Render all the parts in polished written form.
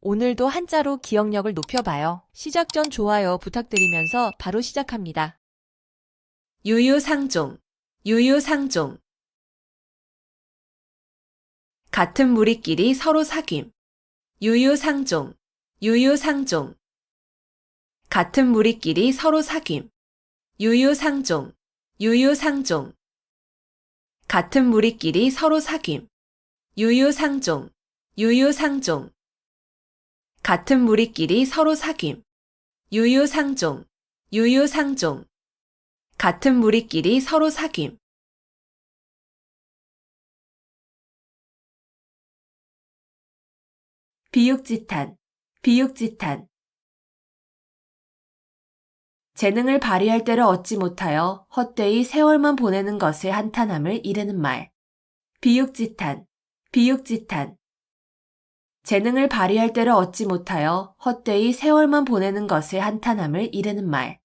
오늘도 한자로 기억력을 높여봐요. 시작 전 좋아요 부탁드리면서 바로 시작합니다. 유유상종, 유유상종. 같은 무리끼리 서로 사귐. 유유상종, 유유상종. 같은 무리끼리 서로 사귐. 유유상종, 유유상종. 같은 무리끼리 서로 사귐. 유유상종, 유유상종. 같은 무리끼리 서로 사귐. 유유상종, 유유상종. 같은 무리끼리 서로 사귐. 비육지탄, 비육지탄. 재능을 발휘할 때를 얻지 못하여 헛되이 세월만 보내는 것에 한탄함을 이르는 말. 비육지탄, 비육지탄. 재능을 발휘할 때를 얻지 못하여 헛되이 세월만 보내는 것에 한탄함을 이르는 말.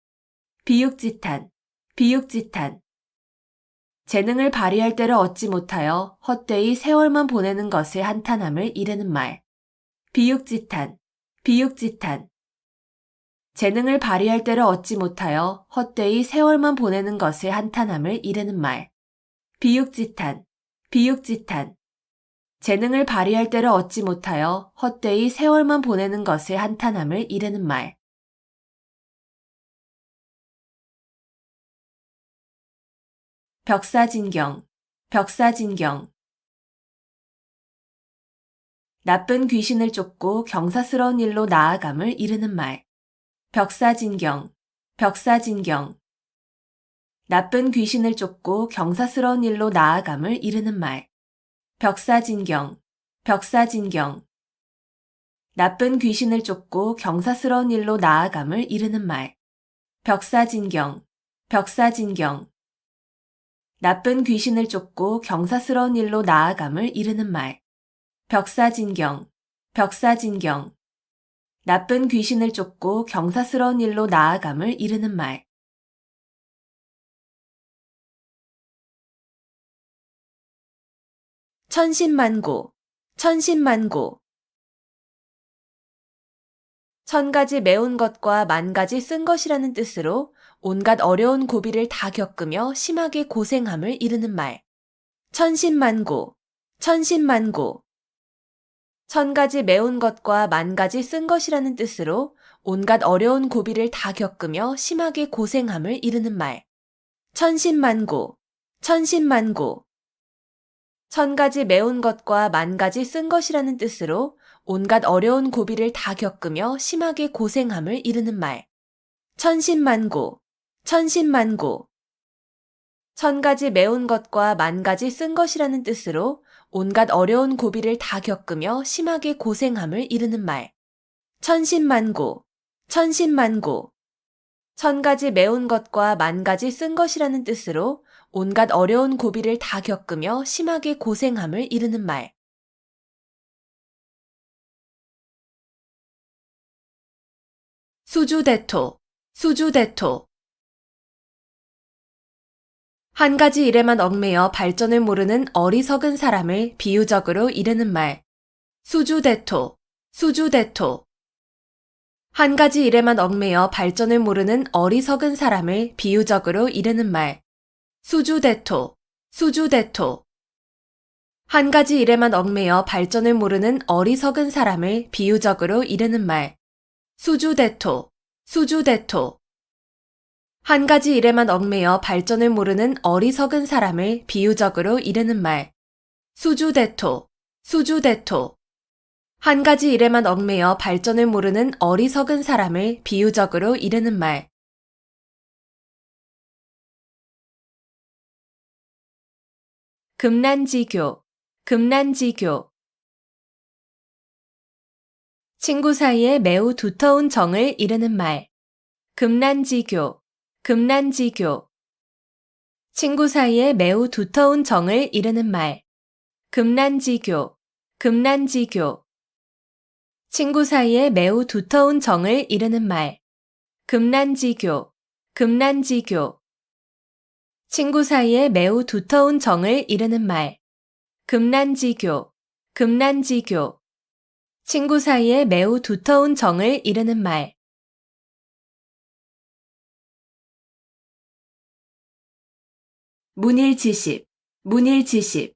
비육지탄, 비육지탄. 재능을 발휘할 때를 얻지 못하여 헛되이 세월만 보내는 것에 한탄함을 이르는 말. 비육지탄, 비육지탄. 재능을 발휘할 때를 얻지 못하여 헛되이 세월만 보내는 것에 한탄함을 이르는 말. 비육지탄, 비육지탄. 재능을 발휘할 때를 얻지 못하여 헛되이 세월만 보내는 것에 한탄함을 이르는 말. 벽사진경, 벽사진경. 나쁜 귀신을 쫓고 경사스러운 일로 나아감을 이르는 말. 벽사진경, 벽사진경. 나쁜 귀신을 쫓고 경사스러운 일로 나아감을 이르는 말. 벽사진경, 벽사진경. 나쁜 귀신을 쫓고 경사스러운 일로 나아감을 이르는 말. 벽사진경, 벽사진경. 나쁜 귀신을 쫓고 경사스러운 일로 나아감을 이르는 말. 벽사진경, 벽사진경. 나쁜 귀신을 쫓고 경사스러운 일로 나아감을 이르는 말. 천신만고, 천신만고. 천 가지 매운 것과 만 가지 쓴 것이라는 뜻으로 온갖 어려운 고비를 다 겪으며 심하게 고생함을 이르는 말. 천신만고, 천신만고. 천 가지 매운 것과 만 가지 쓴 것이라는 뜻으로 온갖 어려운 고비를 다 겪으며 심하게 고생함을 이르는 말. 천신만고, 천신만고. 천 가지 매운 것과 만 가지 쓴 것이라는 뜻으로 온갖 어려운 고비를 다 겪으며 심하게 고생함을 이르는 말. 천신만고, 천신만고. 천 가지 매운 것과 만 가지 쓴 것이라는 뜻으로 온갖 어려운 고비를 다 겪으며 심하게 고생함을 이르는 말. 천신만고, 천신만고. 천 가지 매운 것과 만 가지 쓴 것이라는 뜻으로 온갖 어려운 고비를 다 겪으며 심하게 고생함을 이르는 말. 수주대토, 수주대토. 한 가지 일에만 얽매여 발전을 모르는 어리석은 사람을 비유적으로 이르는 말. 수주대토, 수주대토. 한 가지 일에만 얽매여 발전을 모르는 어리석은 사람을 비유적으로 이르는 말. 수주대토, 수주대토. 한 가지 일에만 얽매여 발전을 모르는 어리석은 사람을 비유적으로 이르는 말. 수주대토, 수주대토. 한 가지 일에만 얽매여 발전을 모르는 어리석은 사람을 비유적으로 이르는 말. 수주대토, 수주대토. 한 가지 일에만 얽매여 발전을 모르는 어리석은 사람을 비유적으로 이르는 말. 금난지교, 금난지교. 친구 사이에 매우 두터운 정을 이르는 말. 금난지교, 금난지교. 친구 사이에 매우 두터운 정을 이르는 말. 금난지교, 금난지교. 친구 사이에 매우 두터운 정을 이르는 말. 금난지교, 금난지교. 친구 사이에 매우 두터운 정을 이르는 말. 금난지교, 금난지교. 친구 사이에 매우 두터운 정을 이르는 말. 문일지십, 문일지십.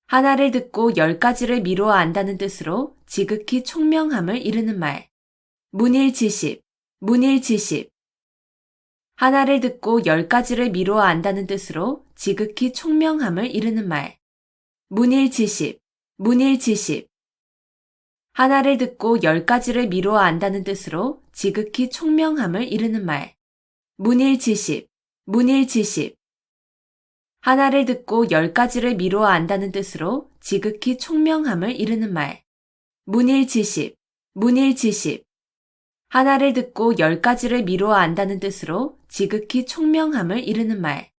하나를 듣고 10가지를 미루어 안다는 뜻으로 지극히 총명함을 이르는 말. 문일지십, 문일지십. 하나를 듣고 10가지를 미루어 안다는 뜻으로 지극히 총명함을 이르는 말. 문일지십, 문일지십. 하나를 듣고 10가지를 미루어 안다는 뜻으로 지극히 총명함을 이르는 말. 문일지십, 문일지십. 하나를 듣고 10가지를 미루어 안다는 뜻으로 지극히 총명함을 이르는 말. 문일지십, 문일지십. 하나를 듣고 10가지를 미루어 안다는 뜻으로 지극히 총명함을 이르는 말.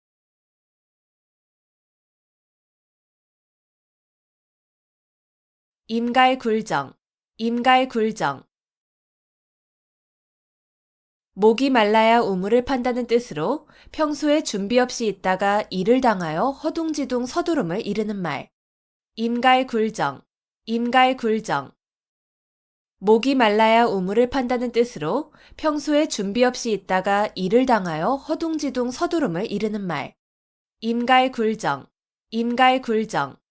임갈굴정, 임갈굴정. 목이 말라야 우물을 판다는 뜻으로 평소에 준비 없이 있다가 일을 당하여 허둥지둥 서두름을 이르는 말. 임갈굴정, 임갈굴정. 목이 말라야 우물을 판다는 뜻으로 평소에 준비 없이 있다가 일을 당하여 허둥지둥 서두름을 이르는 말. 임갈굴정, 임갈굴정.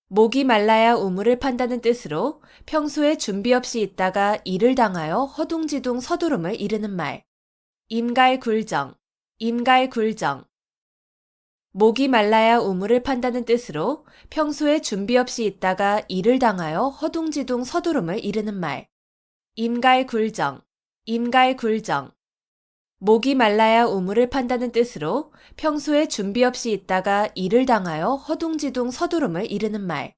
목이 말라야 우물을 판다는 뜻으로 평소에 준비 없이 있다가 일을 당하여 허둥지둥 서두름을 이르는 말. 임갈굴정, 임갈굴정. 목이 말라야 우물을 판다는 뜻으로 평소에 준비 없이 있다가 일을 당하여 허둥지둥 서두름을 이르는 말. 임갈굴정, 임갈굴정. 목이 말라야 우물을 판다는 뜻으로 평소에 준비 없이 있다가 일을 당하여 허둥지둥 서두름을 이르는 말.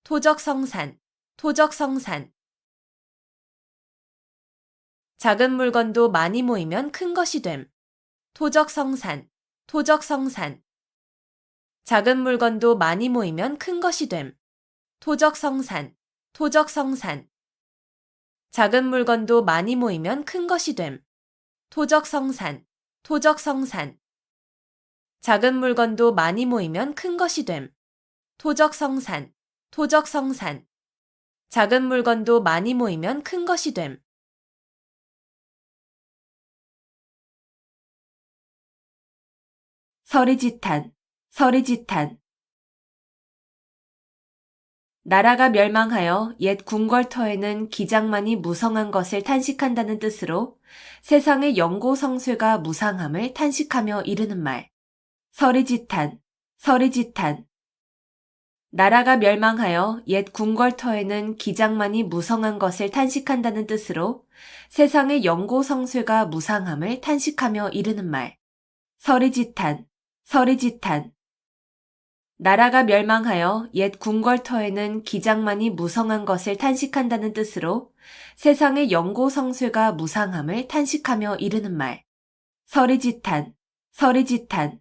토적성산, 토적성산. 작은 물건도 많이 모이면 큰 것이 됨. 토적성산, 토적성산. 작은 물건도 많이 모이면 큰 것이 됨. 토적성산, 토적성산. 작은 물건도 많이 모이면 큰 것이 됨. 토적성산, 토적성산. 작은 물건도 많이 모이면 큰 것이 됨. 토적성산, 토적성산. 작은 물건도 많이 모이면 큰 것이 됨. 서리지탄, 서리지탄. 나라가 멸망하여 옛 궁궐터에는 기장만이 무성한 것을 탄식한다는 뜻으로 세상의 영고성쇠가 무상함을 탄식하며 이르는 말. 서리지탄, 서리지탄. 나라가 멸망하여 옛 궁궐터에는 기장만이 무성한 것을 탄식한다는 뜻으로 세상의 영고성쇠가 무상함을 탄식하며 이르는 말. 서리지탄, 서리지탄. 나라가 멸망하여 옛 궁궐터에는 기장만이 무성한 것을 탄식한다는 뜻으로 세상의 영고성쇠가 무상함을 탄식하며 이르는 말. 서리지탄, 서리지탄.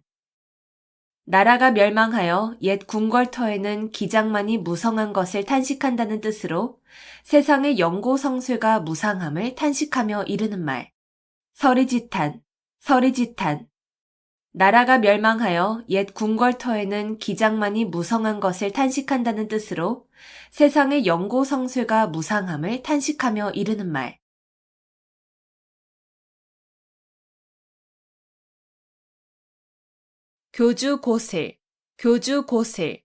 나라가 멸망하여 옛 궁궐터에는 기장만이 무성한 것을 탄식한다는 뜻으로 세상의 영고성쇠가 무상함을 탄식하며 이르는 말. 서리지탄, 서리지탄. 나라가 멸망하여 옛 궁궐터에는 기장만이 무성한 것을 탄식한다는 뜻으로 세상의 영고성쇠가 무상함을 탄식하며 이르는 말. 교주고슬, 교주고슬.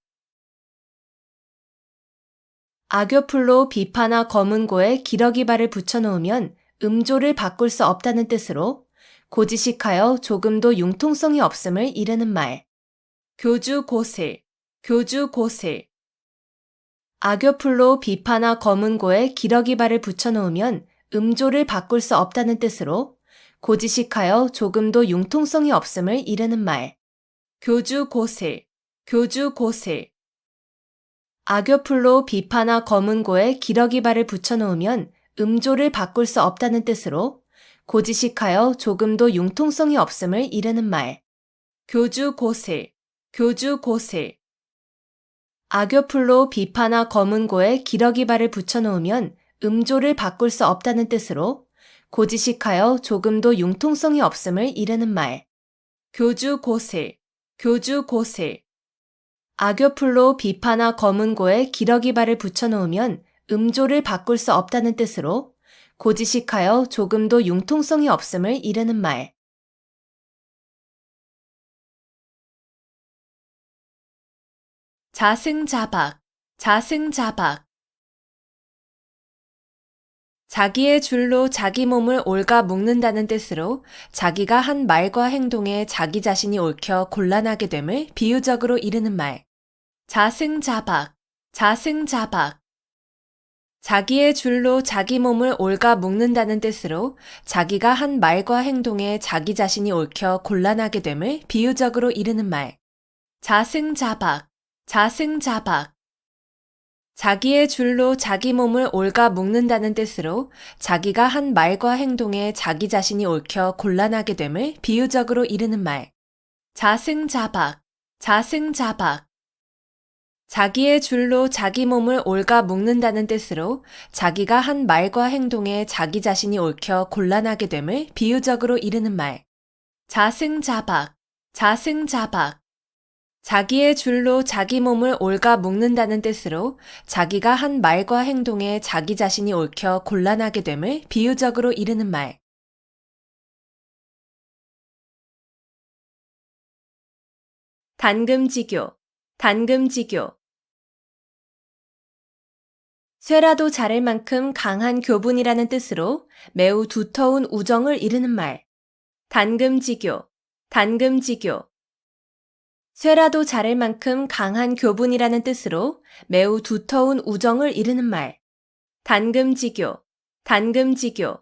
악교풀로 비파나 검은고에 기러기발을 붙여놓으면 음조를 바꿀 수 없다는 뜻으로 고지식하여 조금도 융통성이 없음을 이르는 말. 교주고슬, 교주고슬. 악교풀로 비파나 검은고에 기러기발을 붙여놓으면 음조를 바꿀 수 없다는 뜻으로 고지식하여 조금도 융통성이 없음을 이르는 말. 교주고슬, 교주고슬. 악교풀로 비파나 검은고에 기러기발을 붙여놓으면 음조를 바꿀 수 없다는 뜻으로 고지식하여 조금도 융통성이 없음을 이르는 말. 교주고슬, 교주고슬. 악교풀로 비파나 검은고에 기러기발을 붙여놓으면 음조를 바꿀 수 없다는 뜻으로 고지식하여 조금도 융통성이 없음을 이르는 말. 교주 고슬, 교주 고슬. 악교풀로 비파나 검은고에 기러기발을 붙여놓으면 음조를 바꿀 수 없다는 뜻으로 고지식하여 조금도 융통성이 없음을 이르는 말. 자승자박, 자승자박. 자기의 줄로 자기 몸을 옳가 묶는다는 뜻으로 자기가 한 말과 행동에 자기 자신이 옳혀 곤란하게 됨을 비유적으로 이르는 말. 자승자박, 자승자박. 자기의 줄로 자기 몸을 옳가 묶는다는 뜻으로 자기가 한 말과 행동에 자기 자신이 옳혀 곤란하게 됨을 비유적으로 이르는 말. 자승자박, 자승자박. 자기의 줄로 자기 몸을 옳가 묶는다는 뜻으로 자기가 한 말과 행동에 자기 자신이 옳혀 곤란하게 됨을 비유적으로 이르는 말. 자승자박, 자승자박. 자기의 줄로 자기 몸을 옳가 묶는다는 뜻으로 자기가 한 말과 행동에 자기 자신이 옳혀 곤란하게 됨을 비유적으로 이르는 말. 자승자박, 자승자박. 자기의 줄로 자기 몸을 옳가 묶는다는 뜻으로 자기가 한 말과 행동에 자기 자신이 옳혀 곤란하게 됨을 비유적으로 이르는 말. 단금지교, 단금지교. 쇠라도 자를 만큼 강한 교분이라는 뜻으로 매우 두터운 우정을 이르는 말. 단금지교, 단금지교. 쇠라도 자를 만큼 강한 교분이라는 뜻으로 매우 두터운 우정을 이르는 말. 단금지교, 단금지교.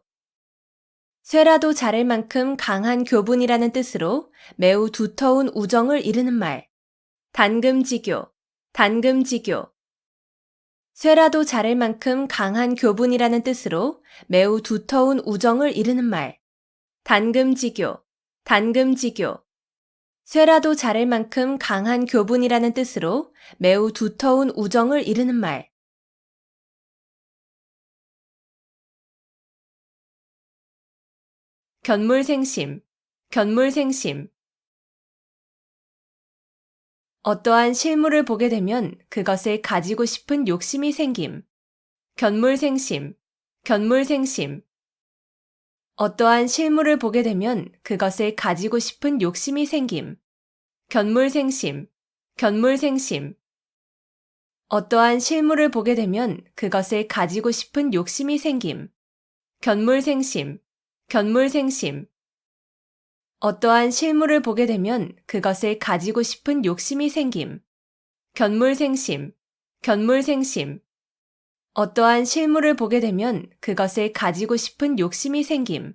쇠라도 자를 만큼 강한 교분이라는 뜻으로 매우 두터운 우정을 이르는 말. 단금지교, 단금지교. 쇠라도 자를 만큼 강한 교분이라는 뜻으로 매우 두터운 우정을 이르는 말. 단금지교, 단금지교. 쇠라도 자를 만큼 강한 교분이라는 뜻으로 매우 두터운 우정을 이르는 말. 견물생심, 견물생심. 어떠한 실물을 보게 되면 그것을 가지고 싶은 욕심이 생김. 견물생심, 견물생심. 어떠한 실물을 보게 되면 그것을 가지고 싶은 욕심이 생김. 견물생심, 견물생심. 어떠한 실물을 보게 되면 그것을 가지고 싶은 욕심이 생김. 견물생심, 견물생심. 어떠한 실물을 보게 되면 그것을 가지고 싶은 욕심이 생김. 견물생심, 견물생심. 어떠한 실물을 보게 되면 그것을 가지고 싶은 욕심이 생김.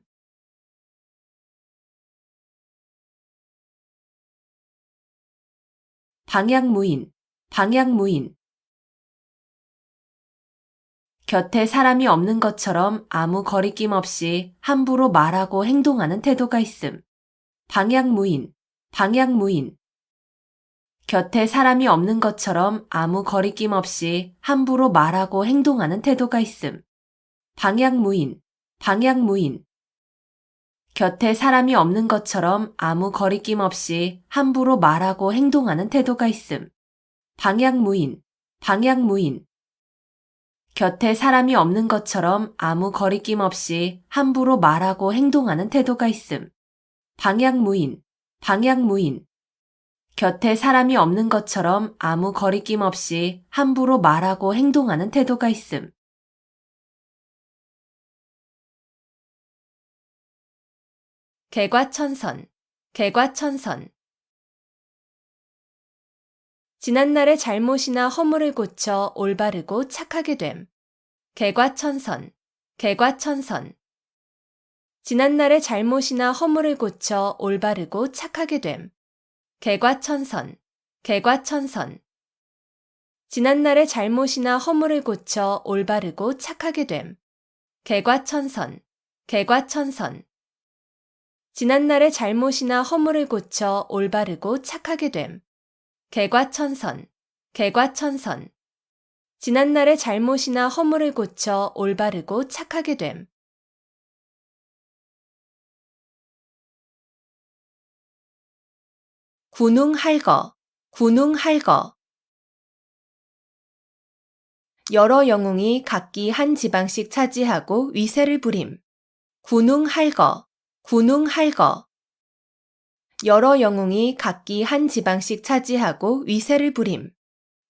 방향무인, 방향무인. 곁에 사람이 없는 것처럼 아무 거리낌 없이 함부로 말하고 행동하는 태도가 있음. 방향무인, 방향무인. 곁에 사람이 없는 것처럼 아무 거리낌 없이 함부로 말하고 행동하는 태도가 있음. 방향무인, 방향무인. 곁에 사람이 없는 것처럼 아무 거리낌 없이 함부로 말하고 행동하는 태도가 있음. 방향무인, 방향무인. 곁에 사람이 없는 것처럼 아무 거리낌 없이 함부로 말하고 행동하는 태도가 있음. 방향무인, 방향무인. 곁에 사람이 없는 것처럼 아무 거리낌 없이 함부로 말하고 행동하는 태도가 있음. 개과천선, 개과천선. 지난날의 잘못이나 허물을 고쳐 올바르고 착하게 됨. 개과천선, 개과천선. 지난날의 잘못이나 허물을 고쳐 올바르고 착하게 됨. 개과천선, 개과천선. 지난날의 잘못이나 허물을 고쳐 올바르고 착하게 됨. 개과천선, 개과천선. 지난날의 잘못이나 허물을 고쳐 올바르고 착하게 됨. 개과천선, 개과천선. 지난날의 잘못이나 허물을 고쳐 올바르고 착하게 됨. 군웅할거, 군웅할거. 여러 영웅이 각기 한 지방씩 차지하고 위세를 부림. 군웅할거, 군웅할거. 여러 영웅이 각기 한 지방씩 차지하고 위세를 부림.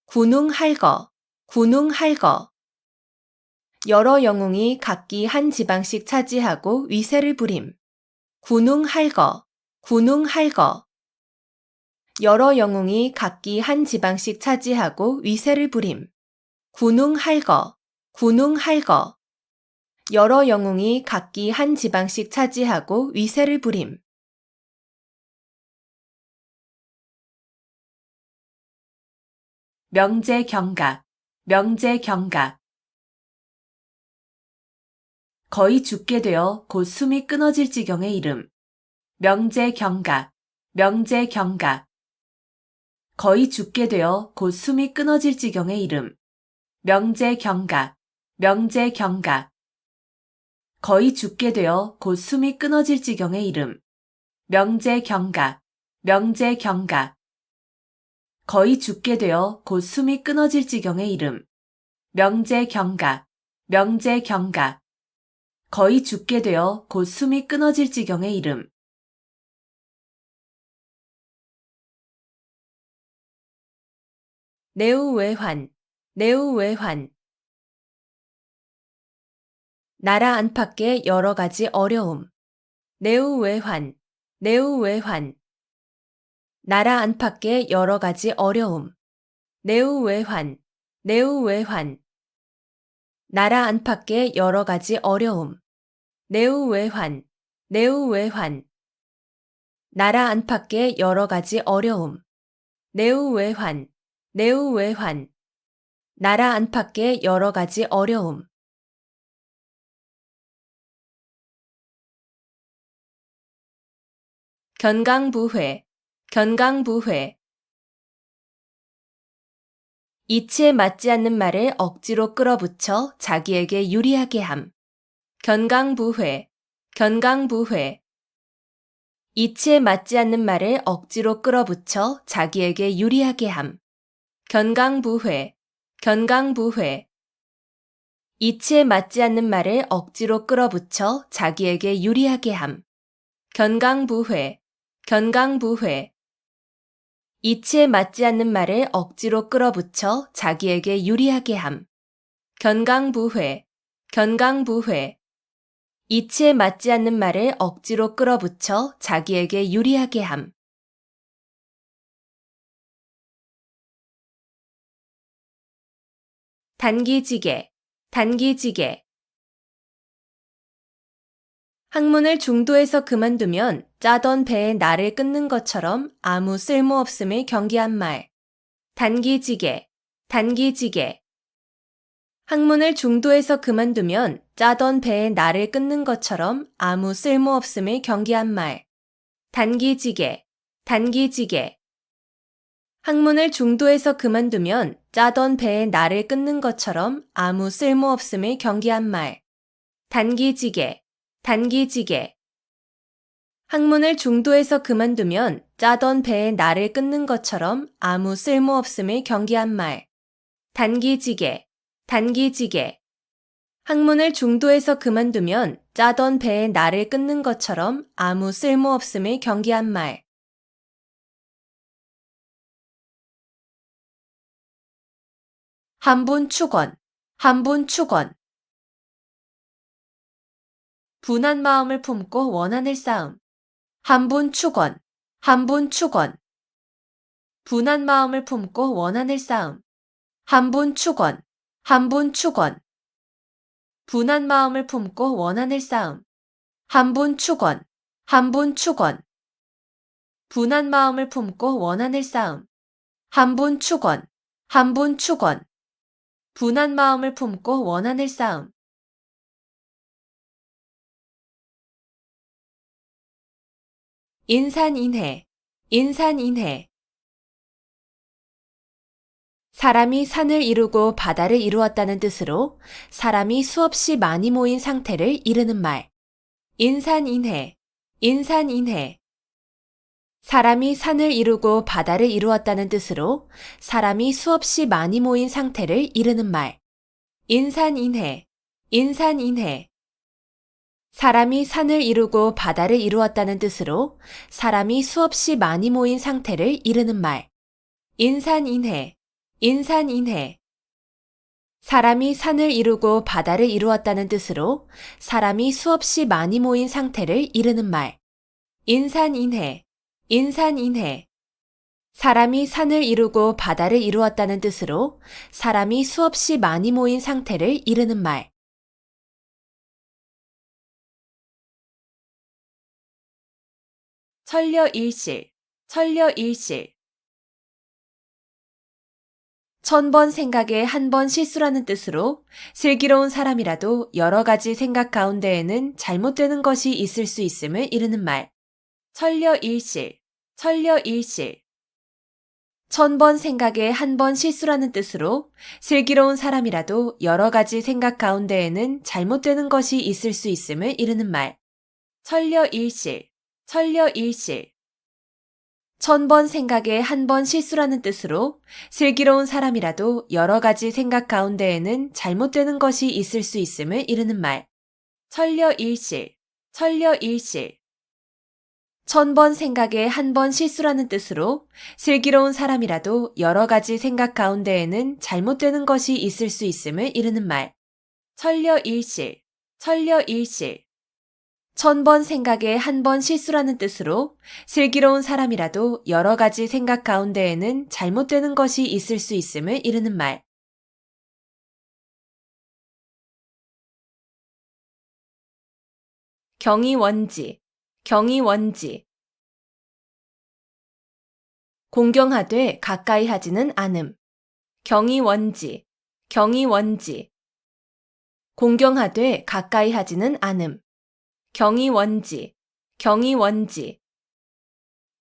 군웅할거, 군웅할거. 여러 영웅이 각기 한 지방씩 차지하고 위세를 부림. 군웅할거, 군웅할거. 여러 영웅이 각기 한 지방씩 차지하고 위세를 부림. 군웅할거, 군웅할거. 여러 영웅이 각기 한 지방씩 차지하고 위세를 부림. 명제경각, 명제경각. 거의 죽게 되어 곧 숨이 끊어질 지경의 이름. 명제경각, 명제경각. 거의 죽게 되어 곧 숨이 끊어질 지경의 이름. 명제경각, 명제경각. 거의 죽게 되어 곧 숨이 끊어질 지경의 이름. 명제경각, 명제경각. 거의 죽게 되어 곧 숨이 끊어질 지경의 이름. 명제경각, 명제경각. 거의 죽게 되어 곧 숨이 끊어질 지경의 이름. 내우외환, 내우외환. 나라 안팎의 여러 가지 어려움. 내우외환, 내우외환. 나라 안팎의 여러 가지 어려움. 내우외환, 내우외환. 나라 안팎의 여러 가지 어려움. 내우외환, 내우외환. 나라 안팎의 여러 가지 어려움. 내우외환, 내우외환. 나라 안팎의 여러 가지 어려움. 견강부회, 견강부회. 이치에 맞지 않는 말을 억지로 끌어붙여 자기에게 유리하게 함. 견강부회, 견강부회. 이치에 맞지 않는 말을 억지로 끌어붙여 자기에게 유리하게 함. 견강부회, 견강부회. 이치에 맞지 않는 말을 억지로 끌어붙여 자기에게 유리하게 함. 견강부회, 견강부회. 이치에 맞지 않는 말을 억지로 끌어붙여 자기에게 유리하게 함. 견강부회, 견강부회. 이치에 맞지 않는 말을 억지로 끌어붙여 자기에게 유리하게 함. 단기지개, 단기지개. 학문을 중도에서 그만두면 짜던 배에 나를 끊는 것처럼 아무 쓸모없음을 경계한 말. 단기지개, 단기지개. 학문을 중도에서 그만두면 짜던 배에 나를 끊는 것처럼 아무 쓸모없음을 경계한 말. 단기지개, 단기지개. 학문을 중도에서 그만두면 짜던 배에 나를 끊는 것처럼 아무 쓸모없음을 경계한 말. 단기지개, 단기지개. 학문을 중도에서 그만두면 짜던 배에 나를 끊는 것처럼 아무 쓸모없음을 경계한 말. 단기지개, 단기지개. 학문을 중도에서 그만두면 짜던 배에 나를 끊는 것처럼 아무 쓸모없음을 경계한 말. 한분축원, 한분축원. 분한 마음을 품고 원한을 쌓음. 한분축원, 한분축원. 분한 마음을 품고 원한을 쌓음. 한분축원, 한분축원. 분한 마음을 품고 원한을 쌓음. 한분축원, 한분축원. 분한 마음을 품고 원한을 쌓음. 한분축원, 한분축원. 분한 마음을 품고 원한을 쌓음. 인산인해, 인산인해. 사람이 산을 이루고 바다를 이루었다는 뜻으로 사람이 수없이 많이 모인 상태를 이르는 말. 인산인해, 인산인해. 사람이 산을 이루고 바다를 이루었다는 뜻으로 사람이 수없이 많이 모인 상태를 이르는 말. 인산인해, 인산인해. 사람이 산을 이루고 바다를 이루었다는 뜻으로 사람이 수없이 많이 모인 상태를 이르는 말. 인산인해, 인산인해. 사람이 산을 이루고 바다를 이루었다는 뜻으로 사람이 수없이 많이 모인 상태를 이르는 말. 인산인해, 인산인해. 사람이 산을 이루고 바다를 이루었다는 뜻으로 사람이 수없이 많이 모인 상태를 이르는 말. 천려일실, 천려일실. 1000번 생각에 한 번 실수라는 뜻으로 슬기로운 사람이라도 여러 가지 생각 가운데에는 잘못되는 것이 있을 수 있음을 이르는 말. 천려일실, 천려일실. 1000번 생각에 한 번 실수라는 뜻으로 슬기로운 사람이라도 여러 가지 생각 가운데에는 잘못되는 것이 있을 수 있음을 이르는 말. 천려일실, 천려일실. 1000번 생각에 한 번 실수라는 뜻으로 슬기로운 사람이라도 여러 가지 생각 가운데에는 잘못되는 것이 있을 수 있음을 이르는 말. 천려일실, 천려일실. 1000번 생각에 한 번 실수라는 뜻으로 슬기로운 사람이라도 여러 가지 생각 가운데에는 잘못되는 것이 있을 수 있음을 이르는 말. 천려일실, 천려일실. 1000번 생각에 한 번 실수라는 뜻으로 슬기로운 사람이라도 여러 가지 생각 가운데에는 잘못되는 것이 있을 수 있음을 이르는 말. 경이원지, 경이원지. 공경하되 가까이 하지는 않음. 경이원지, 경이원지. 공경하되 가까이 하지는 않음. 경이원지, 경이원지.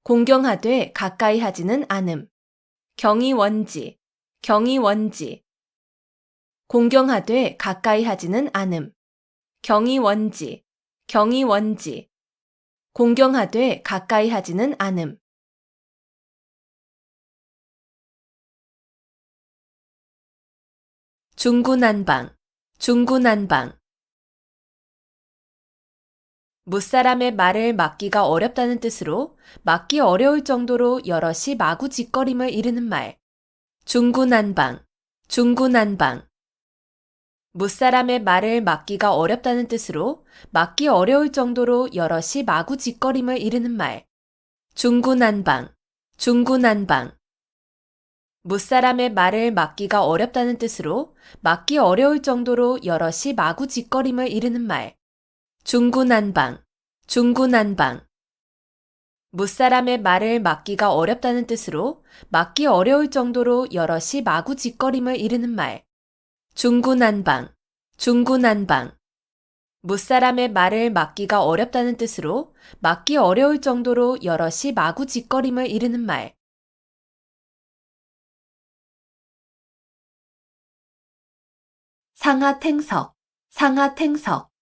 공경하되 가까이 하지는 않음. 경이원지, 경이원지. 공경하되 가까이 하지는 않음. 경이원지, 경이원지. 공경하되 가까이 하지는 않음. 중구난방, 중구난방. 무사람의 말을 막기가 어렵다는 뜻으로 막기 어려울 정도로 여럿이 마구짓거림을 이르는 말. 중구난방, 중구난방. 무사람의 말을 막기가 어렵다는 뜻으로 막기 어려울 정도로 여럿이 마구짓거림을 이르는 말. 중구난방, 중구난방. 무사람의 말을 막기가 어렵다는 뜻으로 막기 어려울 정도로 여럿이 마구짓거림을 이르는 말. 중구난방, 중구난방. 무사람의 말을 막기가 어렵다는 뜻으로 막기 어려울 정도로 여럿이 마구짓거림을 이르는 말. 중구난방, 중구난방. 무사람의 말을 막기가 어렵다는 뜻으로 막기 어려울 정도로 여럿이 마구짓거림을 이르는 말. 상하탱석, 상하탱석.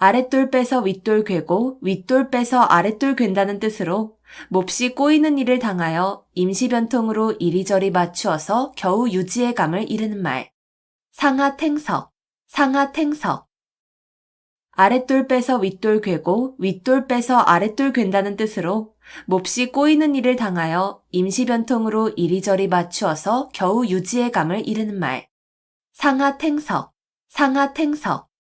아랫돌 빼서 윗돌 괴고 윗돌 빼서 아랫돌 괜다는 뜻으로 몹시 꼬이는 일을 당하여 임시변통으로 이리저리 맞추어서 겨우 유지의 감을 이르는 말. 상하탱석, 상하탱석. 아랫돌 빼서 윗돌 괴고 윗돌 빼서 아랫돌 괜다는 뜻으로 몹시 꼬이는 일을 당하여 임시변통으로 이리저리 맞추어서 겨우 유지의 감을 이르는 말. 상하탱석, 상하탱석.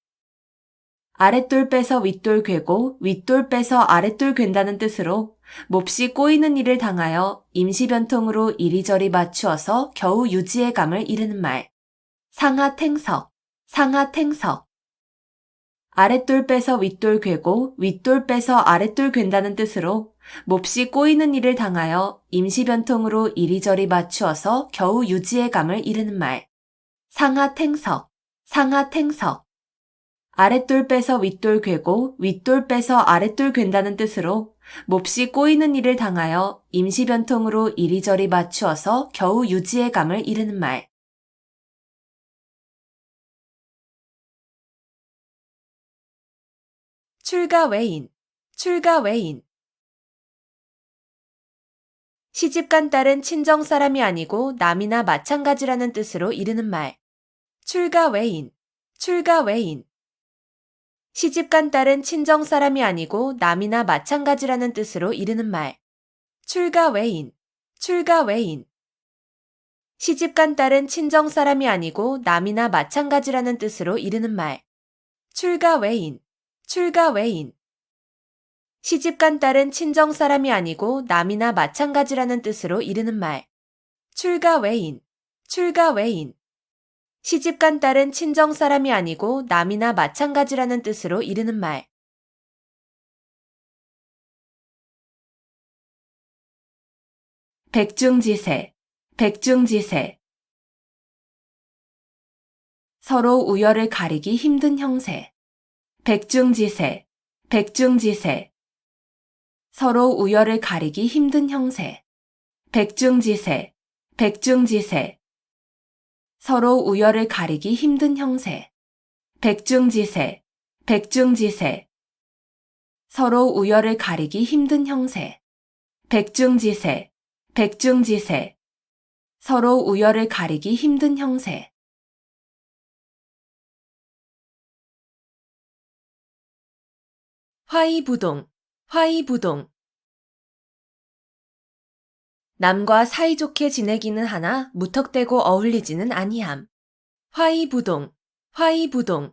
아랫돌 빼서 윗돌 괴고 윗돌 빼서 아랫돌 괜다는 뜻으로 몹시 꼬이는 일을 당하여 임시변통으로 이리저리 맞추어서 겨우 유지의 감을 이르는 말. 상하탱석, 상하탱석. 아랫돌 빼서 윗돌 괴고 윗돌 빼서 아랫돌 괜다는 뜻으로 몹시 꼬이는 일을 당하여 임시변통으로 이리저리 맞추어서 겨우 유지의 감을 이르는 말. 상하탱석, 상하탱석. 아랫돌 빼서 윗돌 괴고 윗돌 빼서 아랫돌 괜다는 뜻으로 몹시 꼬이는 일을 당하여 임시변통으로 이리저리 맞추어서 겨우 유지의 감을 이르는 말. 출가외인, 출가 외인. 시집간 딸은 친정 사람이 아니고 남이나 마찬가지라는 뜻으로 이르는 말. 출가 외인, 출가 외인. 시집간 딸은 친정 사람이 아니고 남이나 마찬가지라는 뜻으로 이르는 말. 출가 외인, 출가 외인. 시집간 딸은 친정 사람이 아니고 남이나 마찬가지라는 뜻으로 이르는 말. 출가 외인, 출가 외인. 시집간 딸은 친정 사람이 아니고 남이나 마찬가지라는 뜻으로 이르는 말. 출가 외인, 출가 외인. 시집간 딸은 친정 사람이 아니고 남이나 마찬가지라는 뜻으로 이르는 말. 백중지세, 백중지세. 서로 우열을 가리기 힘든 형세. 백중지세, 백중지세. 서로 우열을 가리기 힘든 형세. 백중지세, 백중지세. 서로 우열을 가리기 힘든 형세. 백중지세, 백중지세. 서로 우열을 가리기 힘든 형세. 백중지세, 백중지세. 서로 우열을 가리기 힘든 형세. 화이부동, 화이부동. 남과 사이좋게 지내기는 하나 무턱대고 어울리지는 아니함. 화이부동, 화이부동.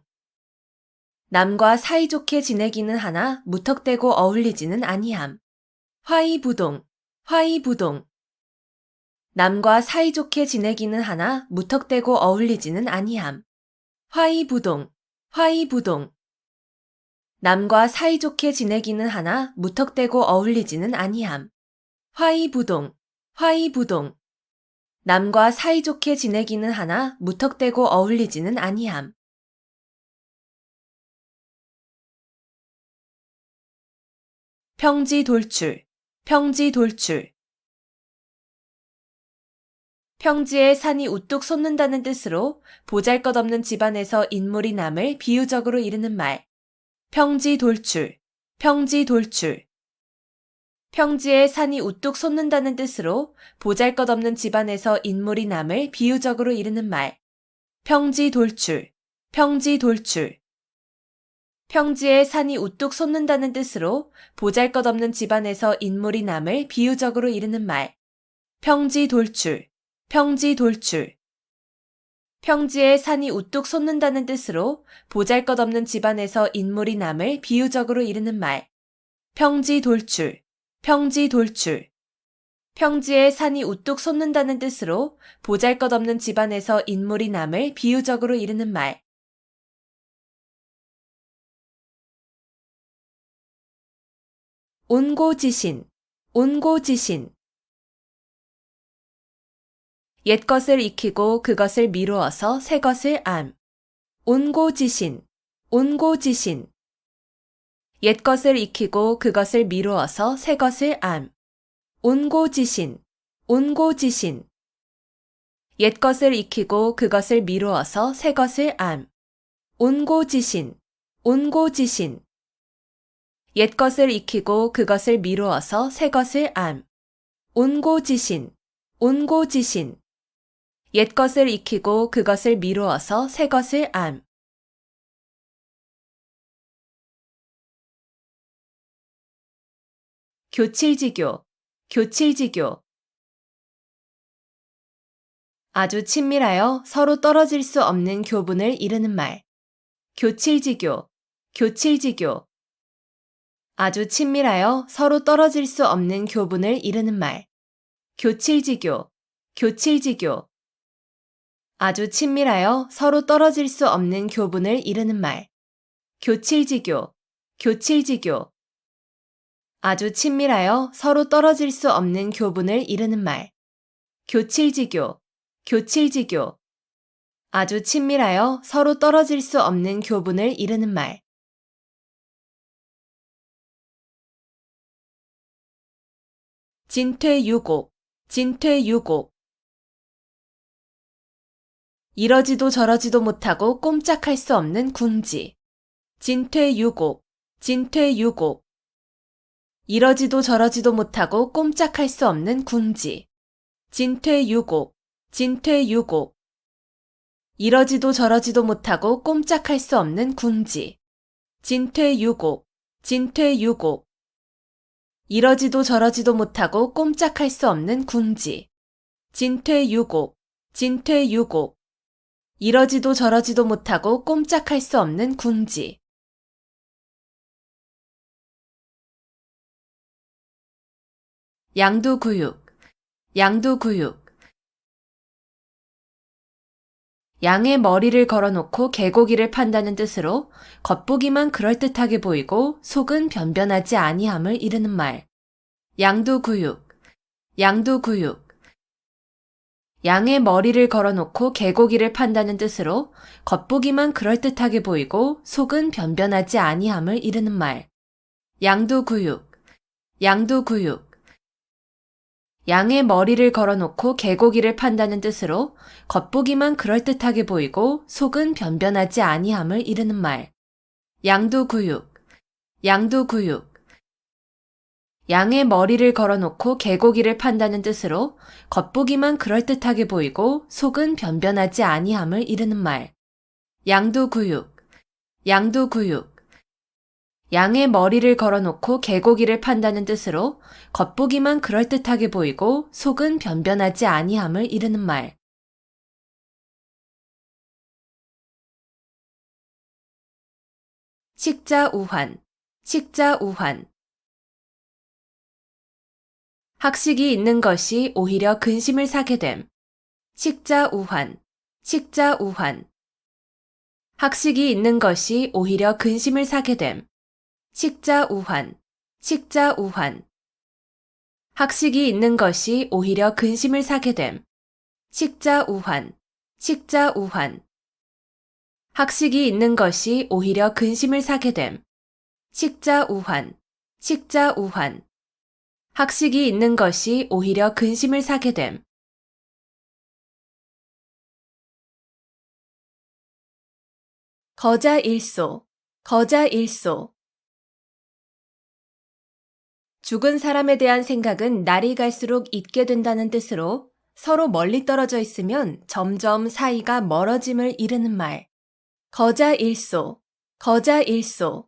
남과 사이좋게 지내기는 하나 무턱대고 어울리지는 아니함. 화이부동, 화이부동. 남과 사이좋게 지내기는 하나 무턱대고 어울리지는 아니함. 화이부동, 화이부동. 남과 사이좋게 지내기는 하나 무턱대고 어울리지는 아니함. 화이부동, 화이부동. 남과 사이좋게 지내기는 하나 무턱대고 어울리지는 아니함. 평지돌출, 평지돌출. 평지에 산이 우뚝 솟는다는 뜻으로 보잘것없는 집안에서 인물이 남을 비유적으로 이르는 말. 평지돌출, 평지돌출. 평지에 산이 우뚝 솟는다는 뜻으로 보잘것없는 집안에서 인물이 남을 비유적으로 이르는 말. 평지돌출, 평지돌출. 평지에 산이 우뚝 솟는다는 뜻으로 보잘것없는 집안에서 인물이 남을 비유적으로 이르는 말. 평지돌출, 평지돌출. 평지에 산이 우뚝 솟는다는 뜻으로 보잘것없는 집안에서 인물이 남을 비유적으로 이르는 말. 평지돌출, 평지돌출. 평지에 산이 우뚝 솟는다는 뜻으로 보잘것없는 집안에서 인물이 남을 비유적으로 이르는 말. 온고지신, 온고지신. 옛것을 익히고 그것을 미루어서 새것을 암. 온고지신, 온고지신. 옛것을 익히고 그것을 미루어서 새것을 암. 온고지신, 온고지신. 옛것을 익히고 그것을 미루어서 새것을 암. 온고지신, 온고지신. 옛것을 익히고 그것을 미루어서 새것을 암. 온고지신, 온고지신. 옛것을 익히고 그것을 미루어서 새것을 암. 교칠지교, 교칠지교. 아주 친밀하여 서로 떨어질 수 없는 교분을 이르는 말. 교칠지교, 교칠지교. 아주 친밀하여 서로 떨어질 수 없는 교분을 이르는 말. 교칠지교, 교칠지교. 아주 친밀하여 서로 떨어질 수 없는 교분을 이르는 말. 교칠지교, 교칠지교. 아주 친밀하여 서로 떨어질 수 없는 교분을 이르는 말. 교칠지교, 교칠지교. 아주 친밀하여 서로 떨어질 수 없는 교분을 이르는 말. 진퇴유곡, 진퇴유곡. 이러지도 저러지도 못하고 꼼짝할 수 없는 궁지. 진퇴유곡, 진퇴유곡. 이러지도 저러지도 못하고 꼼짝할 수 없는 궁지. 진퇴유곡, 진퇴유곡. 이러지도 저러지도 못하고 꼼짝할 수 없는 궁지. 진퇴유곡, 진퇴유곡. 이러지도 저러지도 못하고 꼼짝할 수 없는 궁지. 진퇴유곡, 진퇴유곡. 이러지도 저러지도 못하고 꼼짝할 수 없는 궁지. 양두구육, 양두구육. 양의 머리를 걸어놓고 개고기를 판다는 뜻으로 겉보기만 그럴듯하게 보이고 속은 변변하지 아니함을 이르는 말. 양두구육, 양두구육. 양의 머리를 걸어놓고 개고기를 판다는 뜻으로 겉보기만 그럴듯하게 보이고 속은 변변하지 아니함을 이르는 말. 양두구육, 양두구육. 양의 머리를 걸어놓고 개고기를 판다는 뜻으로 겉보기만 그럴듯하게 보이고 속은 변변하지 아니함을 이르는 말. 양두구육, 양두구육. 양의 머리를 걸어놓고 개고기를 판다는 뜻으로 겉보기만 그럴듯하게 보이고 속은 변변하지 아니함을 이르는 말. 양두구육, 양두구육. 양의 머리를 걸어놓고 개고기를 판다는 뜻으로 겉보기만 그럴듯하게 보이고 속은 변변하지 아니함을 이르는 말. 식자우환, 식자우환. 학식이 있는 것이 오히려 근심을 사게 됨. 식자우환, 식자우환. 학식이 있는 것이 오히려 근심을 사게 됨. 식자우환, 식자우환. 학식이 있는 것이 오히려 근심을 사게 됨. 식자우환, 식자우환. 학식이 있는 것이 오히려 근심을 사게 됨. 식자우환, 식자우환. 학식이 있는 것이 오히려 근심을 사게 됨. 거자일소, 거자일소. 죽은 사람에 대한 생각은 날이 갈수록 잊게 된다는 뜻으로 서로 멀리 떨어져 있으면 점점 사이가 멀어짐을 이르는 말. 거자일소, 거자일소.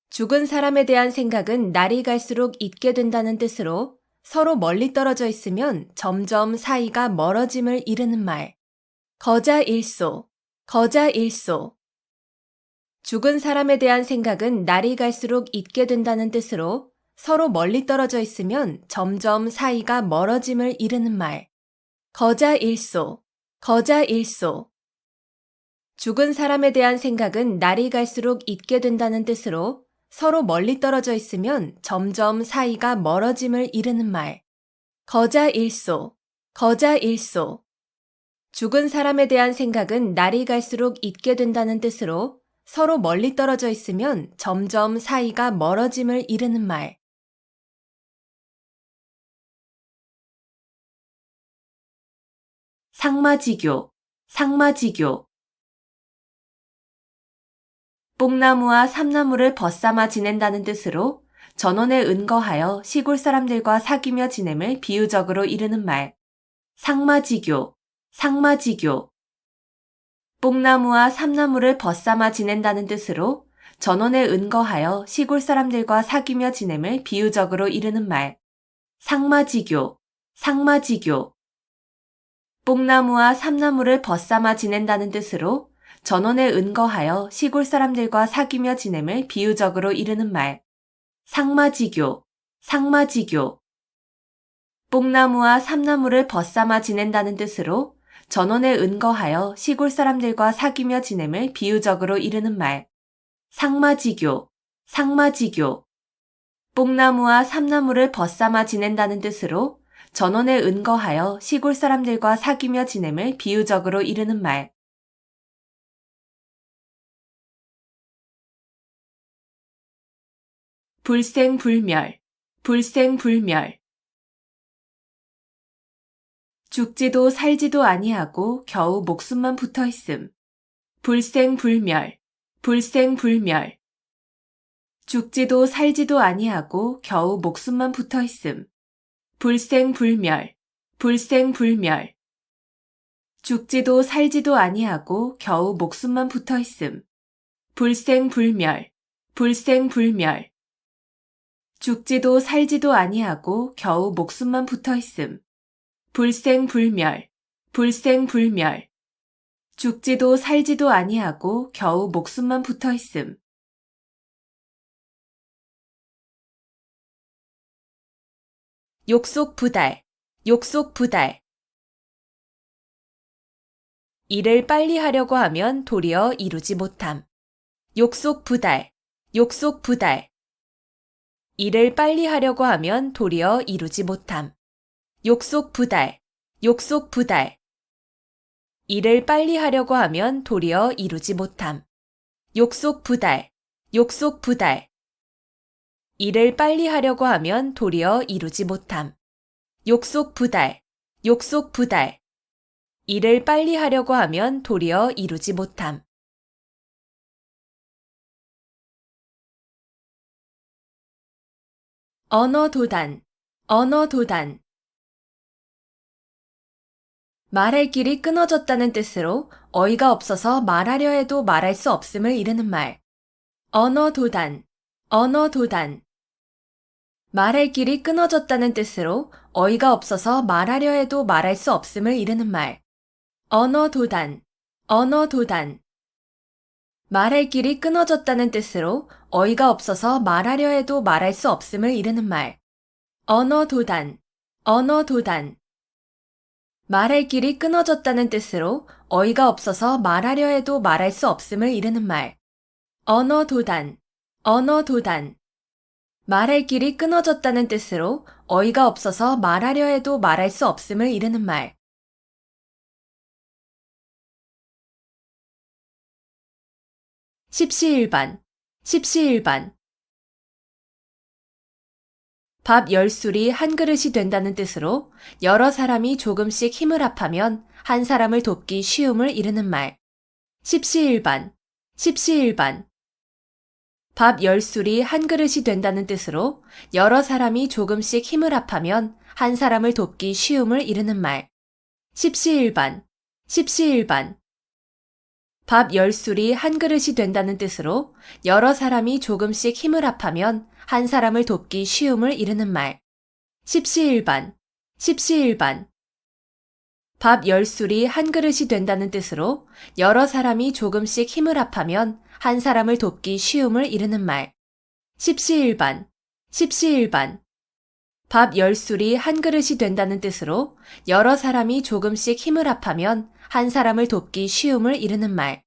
죽은 사람에 대한 생각은 날이 갈수록 잊게 된다는 뜻으로 서로 멀리 떨어져 있으면 점점 사이가 멀어짐을 이르는 말. 거자일소, 거자일소. 죽은 사람에 대한 생각은 날이 갈수록 잊게 된다는 뜻으로 서로 멀리 떨어져 있으면 점점 사이가 멀어짐을 이르는 말. 거자일소, 거자일소. 죽은 사람에 대한 생각은 날이 갈수록 잊게 된다는 뜻으로 서로 멀리 떨어져 있으면 점점 사이가 멀어짐을 이르는 말. 거자일소, 거자일소. 죽은 사람에 대한 생각은 날이 갈수록 잊게 된다는 뜻으로 서로 멀리 떨어져 있으면 점점 사이가 멀어짐을 이르는 말. 상마지교, 상마지교. 뽕나무와 삼나무를 벗삼아 지낸다는 뜻으로 전원에 은거하여 시골 사람들과 사귀며 지냄을 비유적으로 이르는 말. 상마지교, 상마지교. 뽕나무와 삼나무를 벗삼아 지낸다는 뜻으로 전원에 은거하여 시골 사람들과 사귀며 지냄을 비유적으로 이르는 말. 상마지교, 상마지교. 뽕나무와 삼나무를 벗삼아 지낸다는 뜻으로 전원에 은거하여 시골 사람들과 사귀며 지냄을 비유적으로 이르는 말. 상마지교, 상마지교. 뽕나무와 삼나무를 벗삼아 지낸다는 뜻으로 전원에 은거하여 시골 사람들과 사귀며 지냄을 비유적으로 이르는 말. 상마지교, 상마지교. 뽕나무와 삼나무를 벗삼아 지낸다는 뜻으로 전원에 은거하여 시골 사람들과 사귀며 지냄을 비유적으로 이르는 말. 불생불멸, 불생불멸. 죽지도 살지도 아니하고 겨우 목숨만 붙어 있음. 불생불멸, 불생불멸. 죽지도 살지도 아니하고 겨우 목숨만 붙어 있음. 불생불멸, 불생불멸. 죽지도 살지도 아니하고 겨우 목숨만 붙어 있음. 불생불멸, 불생불멸. 죽지도 살지도 아니하고 겨우 목숨만 붙어 있음. 불생불멸, 불생불멸. 죽지도 살지도 아니하고 겨우 목숨만 붙어 있음. 욕속부달, 욕속부달. 일을 빨리 하려고 하면 도리어 이루지 못함. 욕속부달, 욕속부달. 일을 빨리 하려고 하면 도리어 이루지 못함. 욕속부달, 욕속부달. 일을 빨리 하려고 하면 도리어 이루지 못함. 욕속부달, 욕속부달. 일을 빨리 하려고 하면 도리어 이루지 못함. 욕속부달, 욕속부달. 일을 빨리 하려고 하면 도리어 이루지 못함. 언어도단, 언어도단. 말할 길이 끊어졌다는 뜻으로 어이가 없어서 말하려 해도 말할 수 없음을 이르는 말. 언어도단, 언어도단. 말할 길이 끊어졌다는 뜻으로 어이가 없어서 말하려 해도 말할 수 없음을 이르는 말. 언어도단, 언어도단. 말할 길이 끊어졌다는 뜻으로 어이가 없어서 말하려 해도 말할 수 없음을 이르는 말. 언어도단, 언어도단. 말할 길이 끊어졌다는 뜻으로 어이가 없어서 말하려 해도 말할 수 없음을 이르는 말. 언어도단, 언어도단. 말할 길이 끊어졌다는 뜻으로 어이가 없어서 말하려 해도 말할 수 없음을 이르는 말. 십시일반, 십시일반. 밥 10술이 한 그릇이 된다는 뜻으로 여러 사람이 조금씩 힘을 합하면 한 사람을 돕기 쉬움을 이르는 말. 십시일반, 십시일반. 밥 10술이 한 그릇이 된다는 뜻으로 여러 사람이 조금씩 힘을 합하면 한 사람을 돕기 쉬움을 이르는 말. 십시일반, 십시일반. 밥 10술이 한 그릇이 된다는 뜻으로 여러 사람이 조금씩 힘을 합하면 한 사람을 돕기 쉬움을 이르는 말. 십시일반, 십시일반. 밥 10술이 한 그릇이 된다는 뜻으로 여러 사람이 조금씩 힘을 합하면 한 사람을 돕기 쉬움을 이르는 말. 십시일반, 십시일반. 밥 10술이 한 그릇이 된다는 뜻으로 여러 사람이 조금씩 힘을 합하면 한 사람을 돕기 쉬움을 이르는 말.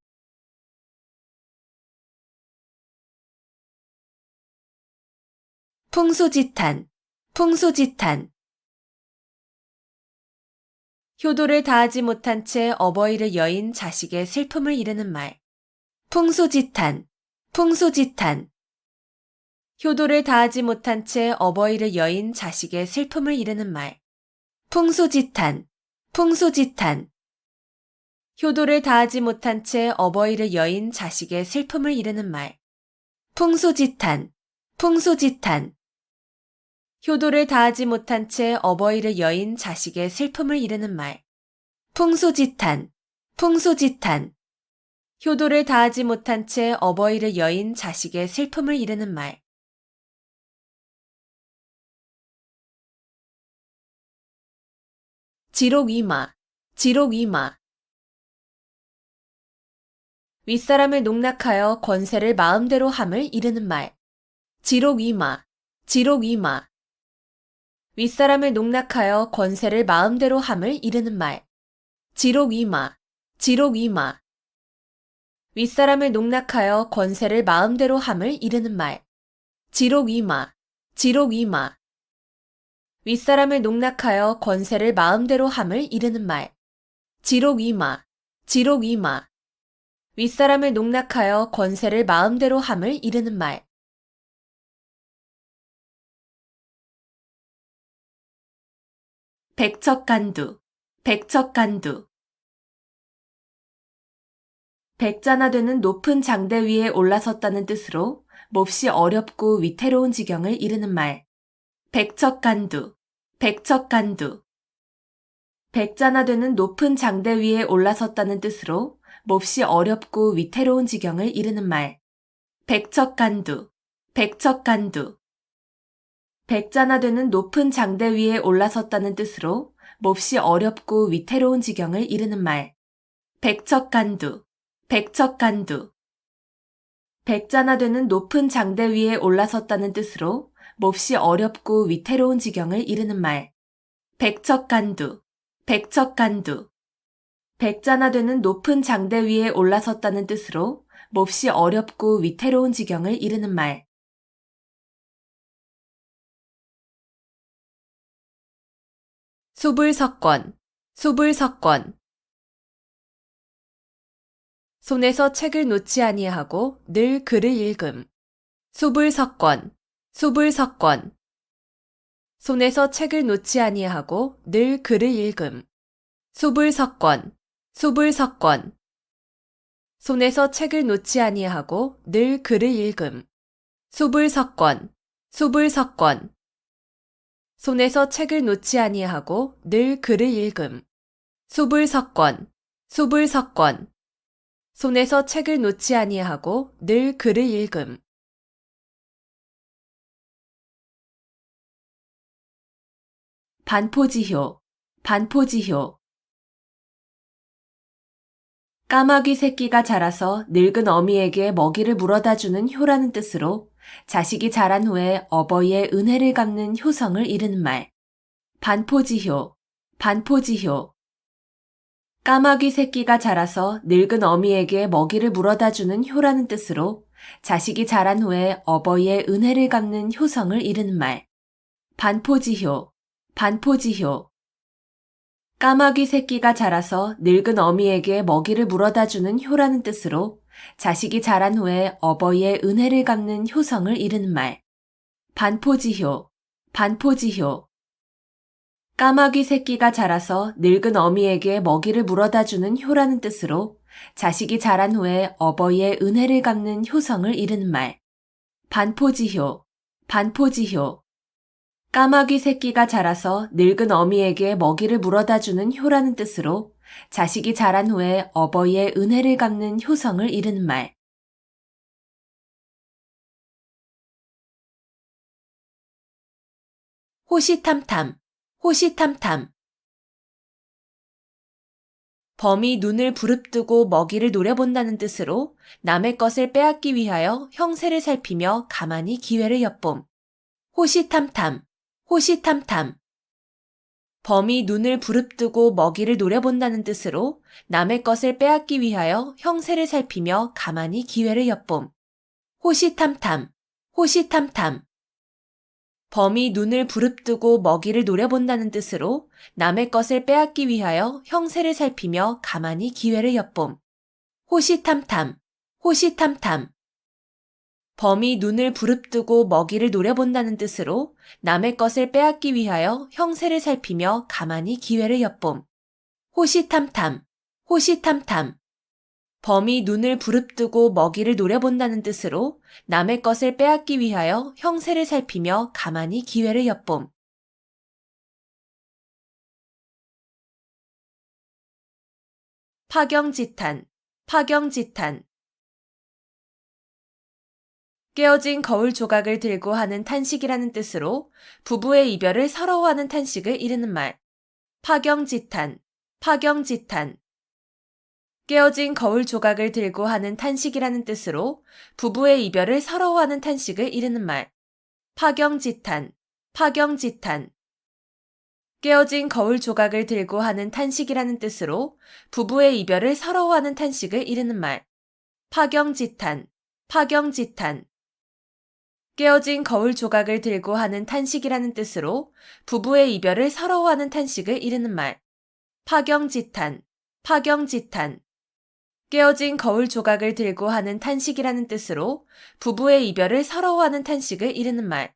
풍수지탄, 풍수지탄. 효도를 다하지 못한 채 어버이를 여인 자식의 슬픔을 이르는 말. 풍수지탄, 풍수지탄. 효도를 다하지 못한 채 어버이를 여인 자식의 슬픔을 이르는 말. 풍수지탄, 풍수지탄. 효도를 다하지 못한 채 어버이를 여인 자식의 슬픔을 이르는 말. 풍수지탄, 풍수지탄. 효도를 다하지 못한 채 어버이를 여인 자식의 슬픔을 이르는 말. 풍수지탄, 풍수지탄. 효도를 다하지 못한 채 어버이를 여인 자식의 슬픔을 이르는 말. 지록이마, 지록이마. 윗사람을 농락하여 권세를 마음대로 함을 이르는 말. 지록이마, 지록이마. 윗사람을 농락하여 권세를 마음대로 함을 이르는 말. 지록이마, 지록이마. 윗사람을 농락하여 권세를 마음대로 함을 이르는 말. 지록이마, 지록이마. 윗사람을 농락하여 권세를 마음대로 함을 이르는 말. 지록이마, 지록이마. 윗사람을 농락하여 권세를 마음대로 함을 이르는 말. 백척간두, 백척간두. 백자나 되는 높은 장대 위에 올라섰다는 뜻으로 몹시 어렵고 위태로운 지경을 이르는 말. 백척간두, 백척간두. 백자나 되는 높은 장대 위에 올라섰다는 뜻으로 몹시 어렵고 위태로운 지경을 이르는 말. 백척간두, 백척간두. 백자나 되는 높은 장대 위에 올라섰다는 뜻으로 몹시 어렵고 위태로운 지경을 이르는 말. 백척간두, 백척간두. 백자나 되는 높은 장대 위에 올라섰다는 뜻으로 몹시 어렵고 위태로운 지경을 이르는 말. 백척간두, 백척간두. 백자나 되는 높은 장대 위에 올라섰다는 뜻으로 몹시 어렵고 위태로운 지경을 이르는 말. 수불석권, 수불석권. 손에서 책을 놓지 아니하고 늘 글을 읽음. 수불석권, 수불석권. 손에서 책을 놓지 아니하고 늘 글을 읽음. 수불석권, 수불석권. 손에서 책을 놓지 아니하고 늘 글을 읽음. 수불석권, 수불석권. 손에서 책을 놓지 아니하고 늘 글을 읽음. 수불석권, 수불석권. 손에서 책을 놓지 아니하고 늘 글을 읽음. 반포지효, 반포지효. 까마귀 새끼가 자라서 늙은 어미에게 먹이를 물어다 주는 효라는 뜻으로 자식이 자란 후에 어버이의 은혜를 갚는 효성을 이르는 말. 반포지효, 반포지효. 까마귀 새끼가 자라서 늙은 어미에게 먹이를 물어다 주는 효라는 뜻으로 자식이 자란 후에 어버이의 은혜를 갚는 효성을 이르는 말. 반포지효, 반포지효. 까마귀 새끼가 자라서 늙은 어미에게 먹이를 물어다 주는 효라는 뜻으로 자식이 자란 후에 어버이의 은혜를 갚는 효성을 이르는 말. 반포지효, 반포지효. 까마귀 새끼가 자라서 늙은 어미에게 먹이를 물어다 주는 효라는 뜻으로 자식이 자란 후에 어버이의 은혜를 갚는 효성을 이르는 말. 반포지효, 반포지효. 까마귀 새끼가 자라서 늙은 어미에게 먹이를 물어다 주는 효라는 뜻으로 자식이 자란 후에 어버이의 은혜를 갚는 효성을 이르는 말. 호시탐탐, 호시탐탐. 범이 눈을 부릅뜨고 먹이를 노려본다는 뜻으로 남의 것을 빼앗기 위하여 형세를 살피며 가만히 기회를 엿봄. 호시탐탐, 호시탐탐. 범이 눈을 부릅뜨고 먹이를 노려본다는 뜻으로 남의 것을 빼앗기 위하여 형세를 살피며 가만히 기회를 엿봄. 호시탐탐, 호시탐탐. 범이 눈을 부릅뜨고 먹이를 노려본다는 뜻으로 남의 것을 빼앗기 위하여 형세를 살피며 가만히 기회를 엿봄. 호시탐탐, 호시탐탐. 범이 눈을 부릅뜨고 먹이를 노려본다는 뜻으로 남의 것을 빼앗기 위하여 형세를 살피며 가만히 기회를 엿봄. 호시탐탐, 호시탐탐. 범이 눈을 부릅뜨고 먹이를 노려본다는 뜻으로 남의 것을 빼앗기 위하여 형세를 살피며 가만히 기회를 엿봄. 파경지탄, 파경지탄. 깨어진 거울 조각을 들고 하는 탄식이라는 뜻으로 부부의 이별을 서러워하는 탄식을 이르는 말. 파경지탄, 파경지탄. 깨어진 거울 조각을 들고 하는 탄식이라는 뜻으로 부부의 이별을 서러워하는 탄식을 이르는 말. 파경지탄, 파경지탄. 깨어진 거울 조각을 들고 하는 탄식이라는 뜻으로 부부의 이별을 서러워하는 탄식을 이르는 말. 파경지탄, 파경지탄. 깨어진 거울 조각을 들고 하는 탄식이라는 뜻으로 부부의 이별을 서러워하는 탄식을 이르는 말. 파경지탄, 파경지탄. 깨어진 거울 조각을 들고 하는 탄식이라는 뜻으로 부부의 이별을 서러워하는 탄식을 이르는 말.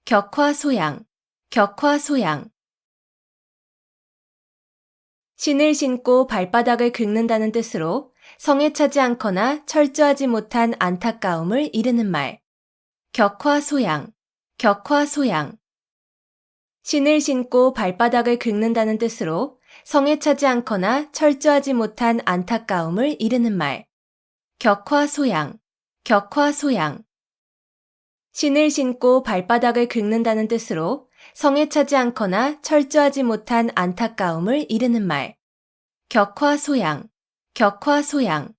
격화소양, 격화소양. 신을 신고 발바닥을 긁는다는 뜻으로 성에 차지 않거나 철저하지 못한 안타까움을 이르는 말. 격화소양, 격화소양. 신을 신고 발바닥을 긁는다는 뜻으로 성에 차지 않거나 철저하지 못한 안타까움을 이르는 말. 격화소양, 격화소양. 신을 신고 발바닥을 긁는다는 뜻으로 성에 차지 않거나 철저하지 못한 안타까움을 이르는 말. 격화소양, 격화소양.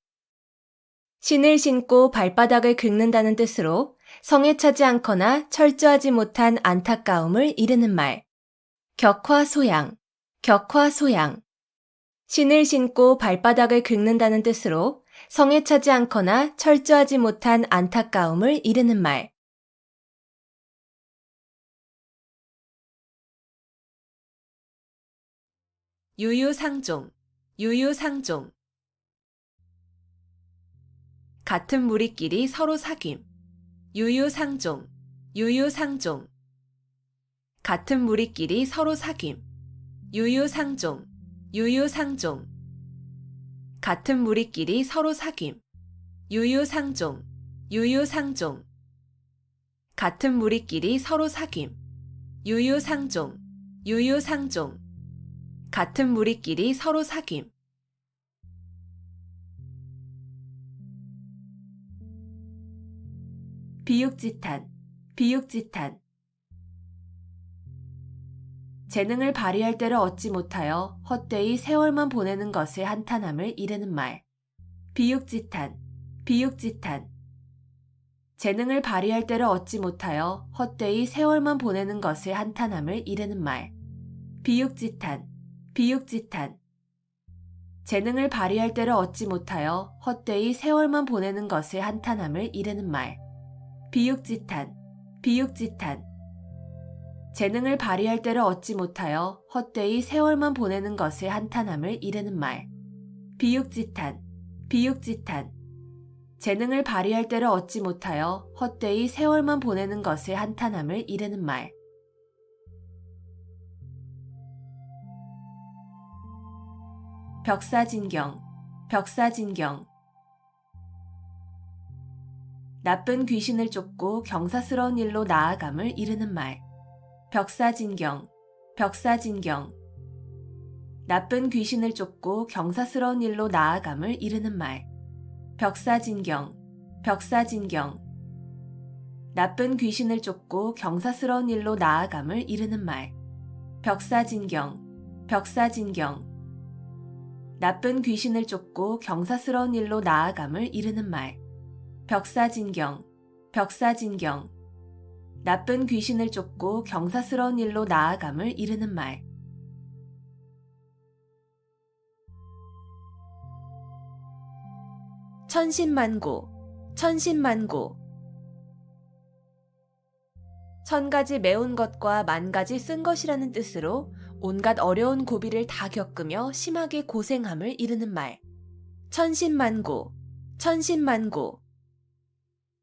신을 신고 발바닥을 긁는다는 뜻으로 성에 차지 않거나 철저하지 못한 안타까움을 이르는 말. 격화소양, 격화소양. 신을 신고 발바닥을 긁는다는 뜻으로 성에 차지 않거나 철저하지 못한 안타까움을 이르는 말. 유유상종, 유유상종. 같은 무리끼리 서로 사귐. 유유상종, 유유상종. 같은 무리끼리 서로 사귐. 유유상종, 유유상종. 같은 무리끼리 서로 사귐. 유유상종, 유유상종. 같은 무리끼리 서로 사귐. 유유상종, 유유상종. 같은 무리끼리 서로 사귐. 비육지탄, 비육지탄. 재능을 발휘할 때를 얻지 못하여 헛되이 세월만 보내는 것을 한탄함을 이르는 말. 비육지탄, 비육지탄. 재능을 발휘할 때를 얻지 못하여 헛되이 세월만 보내는 것을 한탄함을 이르는 말. 비육지탄, 비육지탄. 재능을 발휘할 때를 얻지 못하여 헛되이 세월만 보내는 것을 한탄함을 이르는 말. 비육지탄, 비육지탄. 재능을 발휘할 때를 얻지 못하여 헛되이 세월만 보내는 것을 한탄함을 이르는 말. 비육지탄, 비육지탄. 재능을 발휘할 때를 얻지 못하여 헛되이 세월만 보내는 것을 한탄함을 이르는 말. 벽사진경, 벽사진경. 나쁜 귀신을 쫓고 경사스러운 일로 나아감을 이르는 말. 벽사진경, 벽사진경. 나쁜 귀신을 쫓고 경사스러운 일로 나아감을 이르는 말. 벽사진경, 벽사진경. 나쁜 귀신을 쫓고 경사스러운 일로 나아감을 이르는 말. 벽사진경, 벽사진경. 나쁜 귀신을 쫓고 경사스러운 일로 나아감을 이르는 말. 벽사진경, 벽사진경. 나쁜 귀신을 쫓고 경사스러운 일로 나아감을 이르는 말. 천신만고, 천신만고. 천가지 매운 것과 만가지 쓴 것이라는 뜻으로 온갖 어려운 고비를 다 겪으며 심하게 고생함을 이르는 말. 천신만고, 천신만고.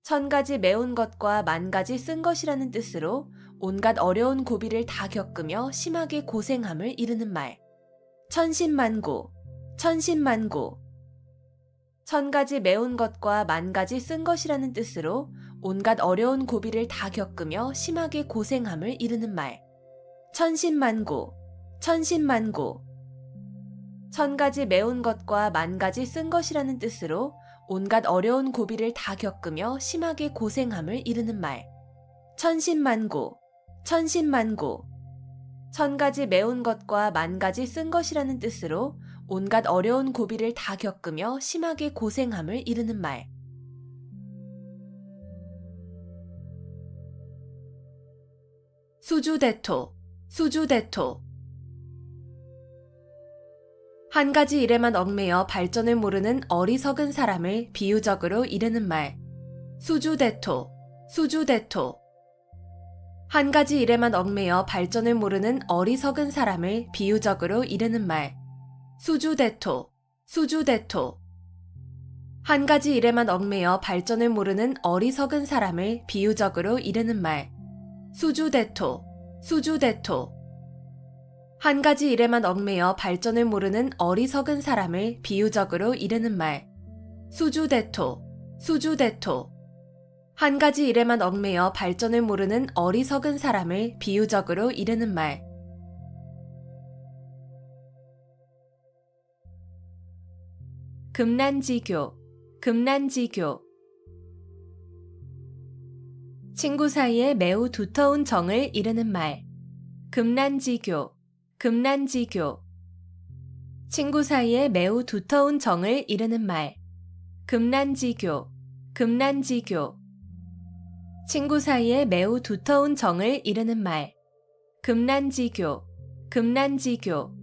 천가지 매운 것과 만가지 쓴 것이라는 뜻으로 온갖 어려운 고비를 다 겪으며 심하게 고생함을 이르는 말. 천신만고, 천신만고. 천가지 매운 것과 만가지 쓴 것이라는 뜻으로 온갖 어려운 고비를 다 겪으며 심하게 고생함을 이르는 말. 천신만고, 천신만고. 천가지 매운 것과 만가지 쓴 것이라는 뜻으로 온갖 어려운 고비를 다 겪으며 심하게 고생함을 이르는 말. 천신만고, 천신만고. 천가지 매운 것과 만가지 쓴 것이라는 뜻으로 온갖 어려운 고비를 다 겪으며 심하게 고생함을 이르는 말. 수주대토, 수주대토. 한 가지 일에만 얽매여 발전을 모르는 어리석은 사람을 비유적으로 이르는 말. 수주대토, 수주대토. 한 가지 일에만 얽매여 발전을 모르는 어리석은 사람을 비유적으로 이르는 말. 수주대토, 수주대토. 한 가지 일에만 얽매여 발전을 모르는 어리석은 사람을 비유적으로 이르는 말. 수주대토, 수주대토. 한 가지 일에만 얽매여 발전을 모르는 어리석은 사람을 비유적으로 이르는 말. 수주대토, 수주대토. 한 가지 일에만 얽매여 발전을 모르는 어리석은 사람을 비유적으로 이르는 말. 금난지교, 금난지교. 친구 사이에 매우 두터운 정을 이르는 말. 금난지교, 금난지교. 친구 사이에 매우 두터운 정을 이르는 말. 금난지교, 금난지교. 친구 사이에 매우 두터운 정을 이르는 말. 금난지교, 금난지교.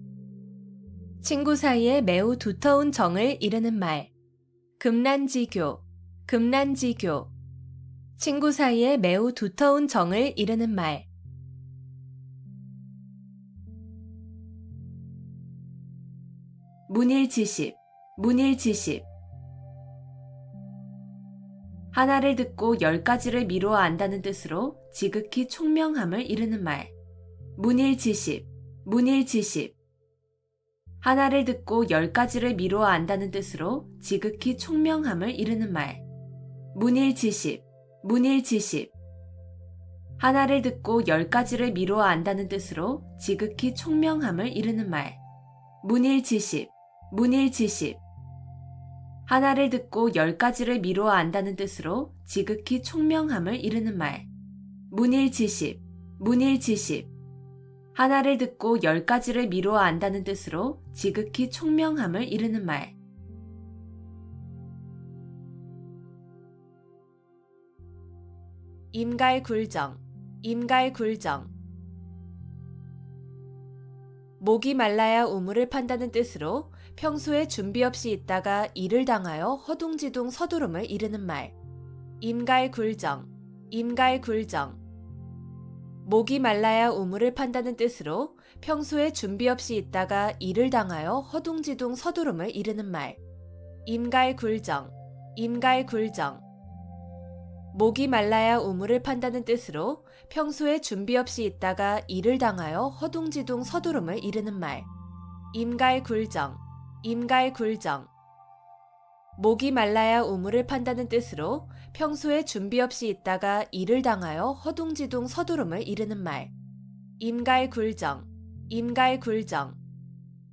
친구 사이에 매우 두터운 정을 이르는 말. 금난지교, 금난지교. 친구 사이에 매우 두터운 정을 이르는 말. 문일지십, 문일지십. 하나를 듣고 10가지를 미루어 안다는 뜻으로 지극히 총명함을 이르는 말. 문일지십, 문일지십. 하나를 듣고 10가지를 미루어 안다는 뜻으로 지극히 총명함을 이르는 말. 문일지십, 문일지십. 하나를 듣고 10가지를 미루어 안다는 뜻으로 지극히 총명함을 이르는 말. 문일지십, 문일지십. 하나를 듣고 10가지를 미루어 안다는 뜻으로 지극히 총명함을 이르는 말. 문일지십, 문일지십. 하나를 듣고 10가지를 미루어 안다는 뜻으로 지극히 총명함을 이르는 말. 임갈굴정, 임갈굴정. 목이 말라야 우물을 판다는 뜻으로 평소에 준비 없이 있다가 일을 당하여 허둥지둥 서두름을 이르는 말. 임갈굴정, 임갈굴정. 목이 말라야 우물을 판다는 뜻으로 평소에 준비 없이 있다가 일을 당하여 허둥지둥 서두름을 이르는 말. 임갈굴정, 임갈굴정. 목이 말라야 우물을 판다는 뜻으로 평소에 준비 없이 있다가 일을 당하여 허둥지둥 서두름을 이르는 말. 임갈굴정, 임갈굴정. 목이 말라야 우물을 판다는 뜻으로 평소에 준비 없이 있다가 일을 당하여 허둥지둥 서두름을 이르는 말. 임갈굴정, 임갈굴정.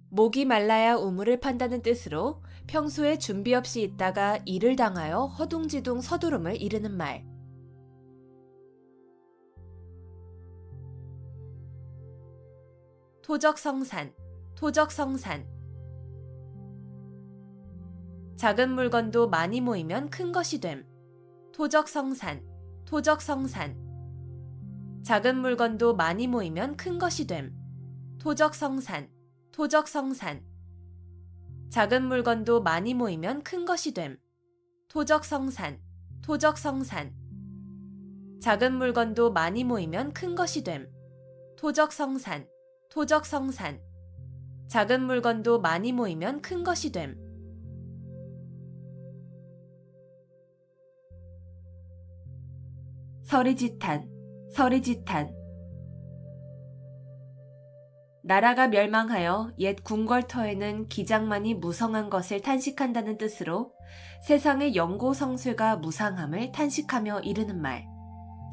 목이 말라야 우물을 판다는 뜻으로 평소에 준비 없이 있다가 일을 당하여 허둥지둥 서두름을 이르는 말. 토적성산, 토적성산. 작은 물건도 많이 모이면 큰 것이 됨. 토적성산, 토적성산. 작은 물건도 많이 모이면 큰 것이 됨. 토적성산, 토적성산. 작은 물건도 많이 모이면 큰 것이 됨. 토적성산, 토적성산. 작은 물건도 많이 모이면 큰 것이 됨. 토적성산, 토적성산. 작은 물건도 많이 모이면 큰 것이 됨. 서리지탄, 서리지탄. 나라가 멸망하여 옛 궁궐터에는 기장만이 무성한 것을 탄식한다는 뜻으로 세상의 영고성쇠가 무상함을 탄식하며 이르는 말.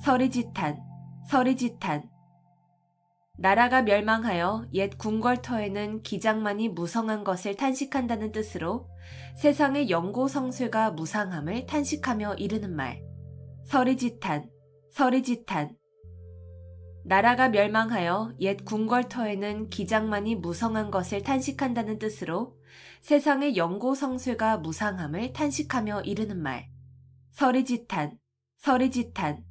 서리지탄, 서리지탄. 나라가 멸망하여 옛 궁궐터에는 기장만이 무성한 것을 탄식한다는 뜻으로 세상의 영고성쇠가 무상함을 탄식하며 이르는 말. 서리지탄, 서리지탄. 나라가 멸망하여 옛 궁궐터에는 기장만이 무성한 것을 탄식한다는 뜻으로 세상의 영고성쇠가 무상함을 탄식하며 이르는 말. 서리지탄, 서리지탄.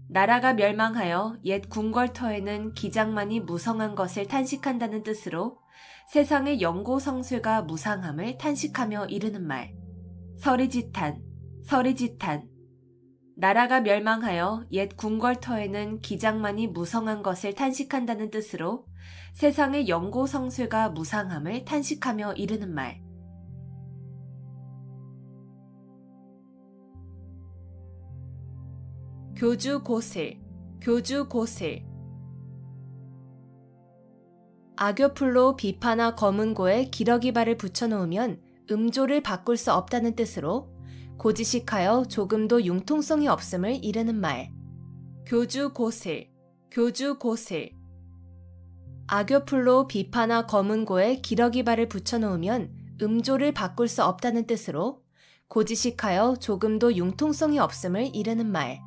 나라가 멸망하여 옛 궁궐터에는 기장만이 무성한 것을 탄식한다는 뜻으로 세상의 영고성쇠가 무상함을 탄식하며 이르는 말. 서리지탄, 서리지탄. 나라가 멸망하여 옛 궁궐터에는 기장만이 무성한 것을 탄식한다는 뜻으로 세상의 영고성쇠가 무상함을 탄식하며 이르는 말. 교주고슬, 교주고슬. 악교풀로 비파나 검은고에 기러기발을 붙여놓으면 음조를 바꿀 수 없다는 뜻으로 고지식하여 조금도 융통성이 없음을 이르는 말. 교주고슬, 교주고슬. 악교풀로 비파나 검은고에 기러기발을 붙여놓으면 음조를 바꿀 수 없다는 뜻으로 고지식하여 조금도 융통성이 없음을 이르는 말.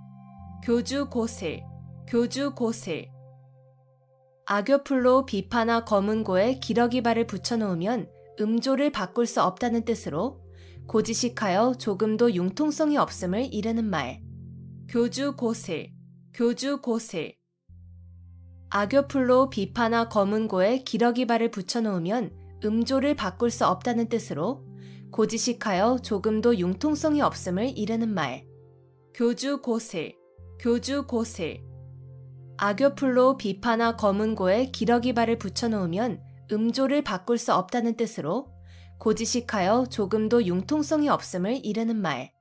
교주고슬, 교주고슬. 악교풀로 비파나 검은고에 기러기발을 붙여놓으면 음조를 바꿀 수 없다는 뜻으로 고지식하여 조금도 융통성이 없음을 이르는 말. 교주고슬, 교주고슬. 악교풀로 비파나 검은고에 기러기발을 붙여놓으면 음조를 바꿀 수 없다는 뜻으로 고지식하여 조금도 융통성이 없음을 이르는 말. 교주고슬, 교주고슬. 악교풀로 비파나 검은고에 기러기발을 붙여놓으면 음조를 바꿀 수 없다는 뜻으로 고지식하여 조금도 융통성이 없음을 이르는 말.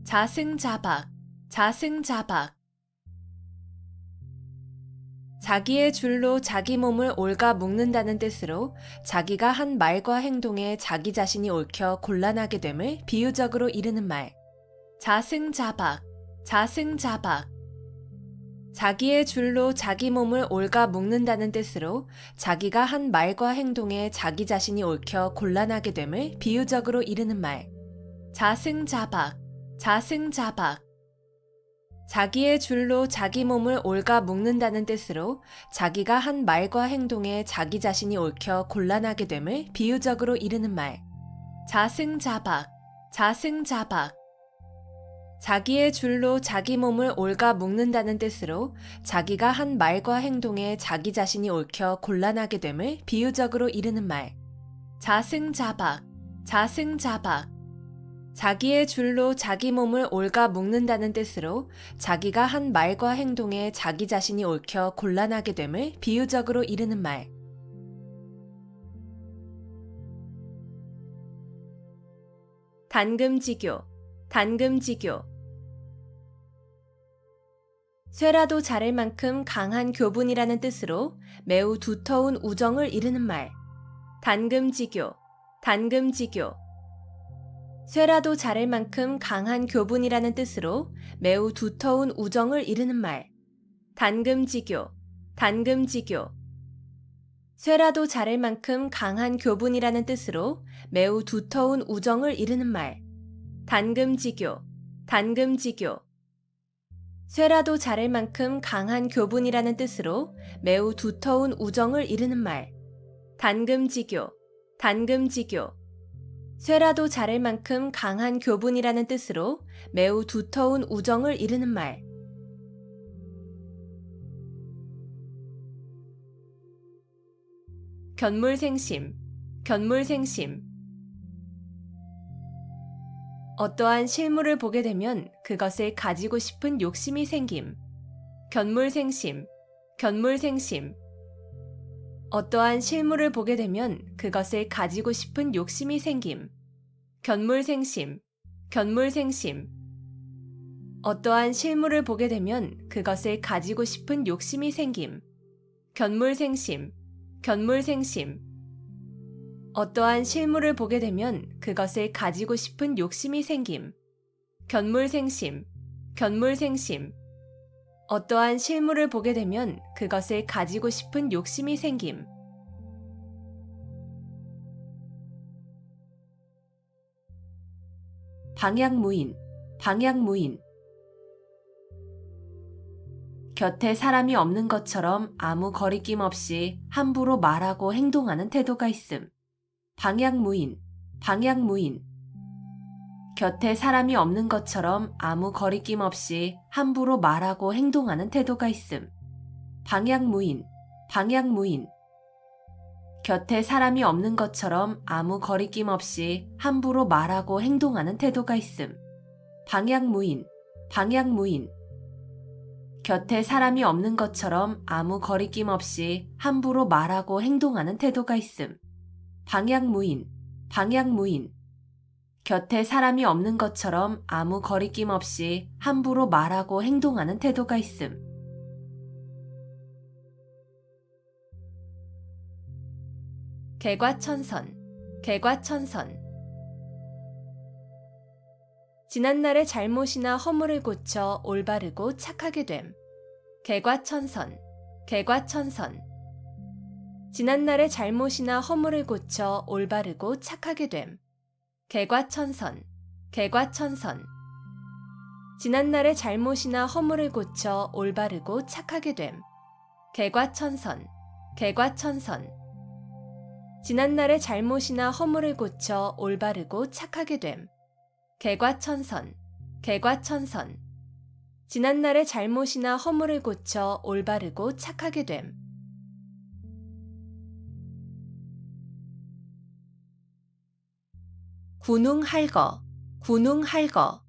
자승자박, 자승자박. 자기의 줄로 자기 몸을 옳가 묶는다는 뜻으로 자기가 한 말과 행동에 자기 자신이 옳혀 곤란하게 됨을 비유적으로 이르는 말. 자승자박, 자승자박. 자기의 줄로 자기 몸을 옳가 묶는다는 뜻으로 자기가 한 말과 행동에 자기 자신이 옳혀 곤란하게 됨을 비유적으로 이르는 말. 자승자박, 자승자박. 자기의 줄로 자기 몸을 옳가 묶는다는 뜻으로 자기가 한 말과 행동에 자기 자신이 옳혀 곤란하게 됨을 비유적으로 이르는 말. 자승자박, 자승자박. 자기의 줄로 자기 몸을 옳가 묶는다는 뜻으로 자기가 한 말과 행동에 자기 자신이 옳혀 곤란하게 됨을 비유적으로 이르는 말. 자승자박, 자승자박. 자기의 줄로 자기 몸을 옳가 묶는다는 뜻으로 자기가 한 말과 행동에 자기 자신이 옳혀 곤란하게 됨을 비유적으로 이르는 말. 단금지교, 단금지교. 쇠라도 자를 만큼 강한 교분이라는 뜻으로 매우 두터운 우정을 이르는 말. 단금지교, 단금지교. 쇠라도 자를 만큼 강한 교분이라는 뜻으로 매우 두터운 우정을 이르는 말. 단금지교, 단금지교. 쇠라도 자를 만큼 강한 교분이라는 뜻으로 매우 두터운 우정을 이르는 말. 단금지교, 단금지교. 쇠라도 자를 만큼 강한 교분이라는 뜻으로 매우 두터운 우정을 이르는 말. 단금지교, 단금지교. 쇠라도 자를 만큼 강한 교분이라는 뜻으로 매우 두터운 우정을 이르는 말. 견물생심, 견물생심. 어떠한 실물을 보게 되면 그것을 가지고 싶은 욕심이 생김. 견물생심, 견물생심. 어떠한 실물을 보게 되면 그것을 가지고 싶은 욕심이 생김. 견물생심, 견물생심. 어떠한 실물을 보게 되면 그것을 가지고 싶은 욕심이 생김. 견물생심, 견물생심. 어떠한 실물을 보게 되면 그것을 가지고 싶은 욕심이 생김. 견물생심, 견물생심. 어떠한 실물을 보게 되면 그것을 가지고 싶은 욕심이 생김. 방향무인, 방향무인. 곁에 사람이 없는 것처럼 아무 거리낌 없이 함부로 말하고 행동하는 태도가 있음. 방향무인, 방향무인. 곁에 사람이 없는 것처럼 아무 거리낌 없이 함부로 말하고 행동하는 태도가 있음. 방향무인, 방향무인. 곁에 사람이 없는 것처럼 아무 거리낌 없이 함부로 말하고 행동하는 태도가 있음. 방향무인, 방향무인. 곁에 사람이 없는 것처럼 아무 거리낌 없이 함부로 말하고 행동하는 태도가 있음. 방향무인, 방향무인. 곁에 사람이 없는 것처럼 아무 거리낌 없이 함부로 말하고 행동하는 태도가 있음. 개과천선, 개과천선. 지난날의 잘못이나 허물을 고쳐 올바르고 착하게 됨. 개과천선, 개과천선. 지난날의 잘못이나 허물을 고쳐 올바르고 착하게 됨. 개과천선, 개과천선. 지난날의 잘못이나 허물을 고쳐 올바르고 착하게 됨. 개과천선, 개과천선. 지난날의 잘못이나 허물을 고쳐 올바르고 착하게 됨. 개과천선, 개과천선. 지난날의 잘못이나 허물을 고쳐 올바르고 착하게 됨. 군웅할거, 군웅할거.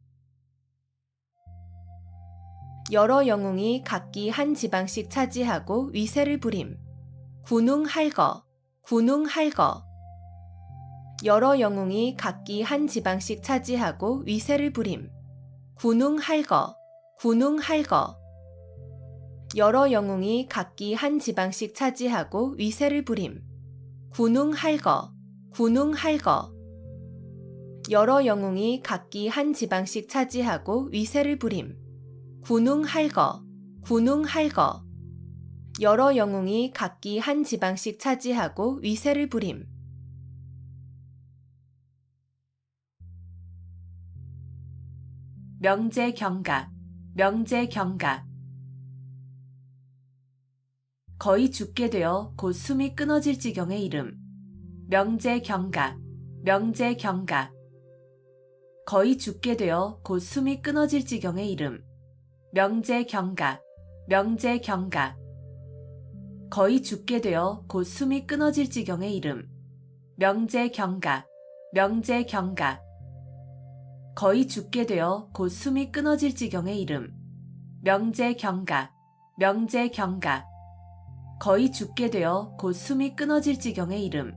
여러 영웅이 각기 한 지방씩 차지하고 위세를 부림. 군웅할거, 군웅할거. 여러 영웅이 각기 한 지방씩 차지하고 위세를 부림. 군웅할거, 군웅할거. 여러 영웅이 각기 한 지방씩 차지하고 위세를 부림. 군웅할거, 군웅할거. 여러 영웅이 각기 한 지방씩 차지하고 위세를 부림. 군웅할거, 군웅할거. 여러 영웅이 각기 한 지방씩 차지하고 위세를 부림. 명제경각, 명제경각. 거의 죽게 되어 곧 숨이 끊어질 지경에 이름. 명제경각, 명제경각. 거의 죽게 되어 곧 숨이 끊어질 지경에 이름. 명제경각, 명제경각. 거의 죽게 되어 곧 숨이 끊어질 지경에 이름. 명제경각, 명제경각. 거의 죽게 되어 곧 숨이 끊어질 지경에 이름. 명제경각, 명제경각. 거의 죽게 되어 곧 숨이 끊어질 지경에 이름.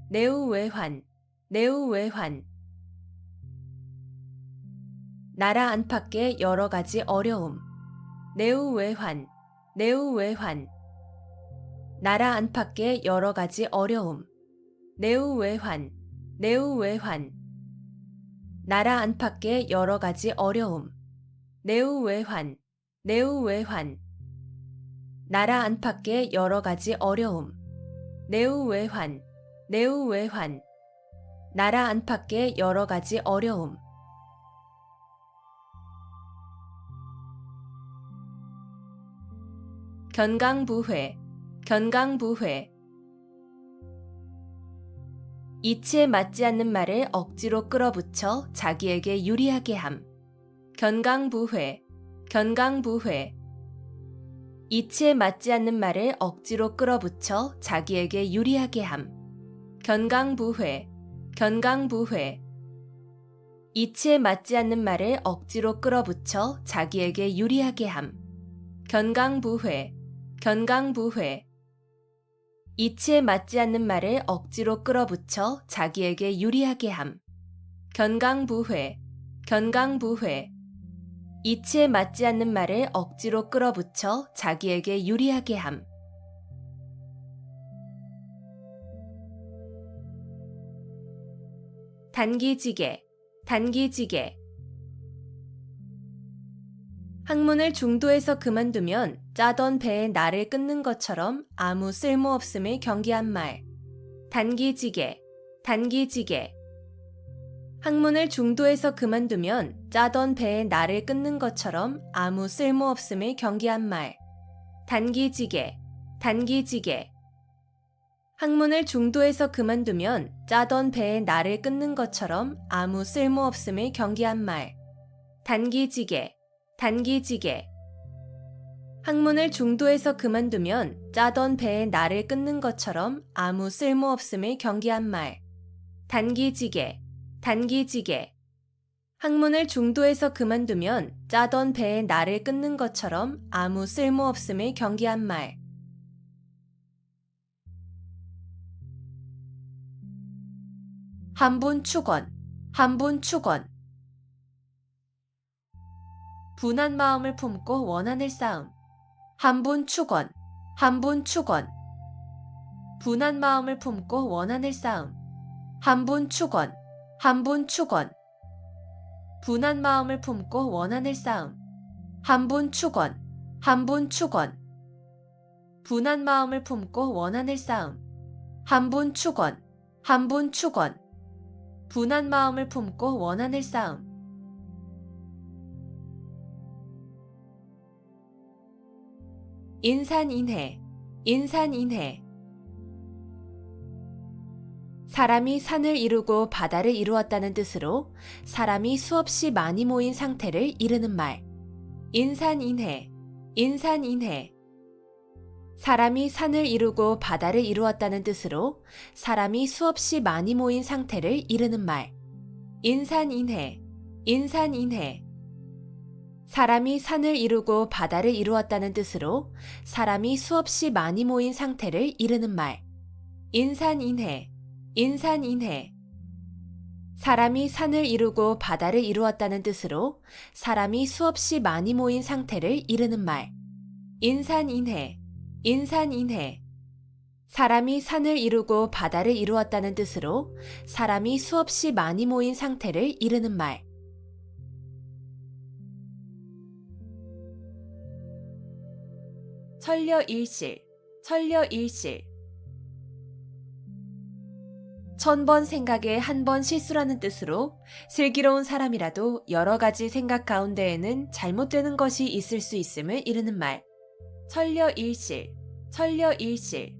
내우외환, 내우외환. 나라 안팎의 여러 가지 어려움. 내우외환, 내우외환. 나라 안팎의 여러 가지 어려움. 내우외환, 내우외환. 나라 안팎의 여러 가지 어려움. 내우외환, 내우외환. 나라 안팎의 여러 가지 어려움. 내우외환, 내우외환. 나라 안팎의 여러 가지 어려움. 견강부회, 견강부회. 이치에 맞지 않는 말을 억지로 끌어붙여 자기에게 유리하게 함. 견강부회, 견강부회. 이치에 맞지 않는 말을 억지로 끌어붙여 자기에게 유리하게 함. 견강부회, 견강부회. 이치에 맞지 않는 말을 억지로 끌어붙여 자기에게 유리하게 함. 견강부회, 견강부회. 이치에 맞지 않는 말을 억지로 끌어붙여 자기에게 유리하게 함. 견강부회, 견강부회. 이치에 맞지 않는 말을 억지로 끌어붙여 자기에게 유리하게 함. 단기지개, 단기지개. 학문을 중도에서 그만두면 짜던 배에 날을 끊는 것처럼 아무 쓸모없음을 경계한 말. 단기지개, 단기지개. 학문을 중도에서 그만두면 짜던 배에 날을 끊는 것처럼 아무 쓸모없음을 경계한 말. 단기지개, 단기지개. 학문을 중도에서 그만두면 짜던 배에 날을 끊는 것처럼 아무 쓸모없음을 경계한 말. 단기지개, 단기지개. 학문을 중도에서 그만두면 짜던 배에 날을 끊는 것처럼 아무 쓸모없음을 경계한 말. 단기지개, 단기지개. 학문을 중도에서 그만두면 짜던 배에 날을 끊는 것처럼 아무 쓸모없음을 경계한 말. 한분 축원, 한분 축원. 분한 마음을 품고 원한을 쌓음. 한분 축원, 한분 축원. 분한 마음을 품고 원한을 쌓음. 한분 축원, 한분 축원. 분한 마음을 품고 원한을 쌓음. 한분 축원, 한분 축원. 분한 마음을 품고 원한을 쌓음. 한분 축원, 한분 축원. 분한 마음을 품고 원한을 쌓음. 인산인해, 인산인해. 사람이 산을 이루고 바다를 이루었다는 뜻으로 사람이 수없이 많이 모인 상태를 이르는 말. 인산인해, 인산인해. 사람이 산을 이루고 바다를 이루었다는 뜻으로 사람이 수없이 많이 모인 상태를 이르는 말. 인산인해, 인산인해. 사람이 산을 이루고 바다를 이루었다는 뜻으로 사람이 수없이 많이 모인 상태를 이르는 말. 인산인해, 인산인해. 사람이 산을 이루고 바다를 이루었다는 뜻으로 사람이 수없이 많이 모인 상태를 이르는 말. 인산인해, 인산인해. 사람이 산을 이루고 바다를 이루었다는 뜻으로 사람이 수없이 많이 모인 상태를 이르는 말. 천려일실, 천려일실. 천번 생각에 한 번 실수라는 뜻으로 슬기로운 사람이라도 여러 가지 생각 가운데에는 잘못되는 것이 있을 수 있음을 이르는 말. 천려일실, 천려일실.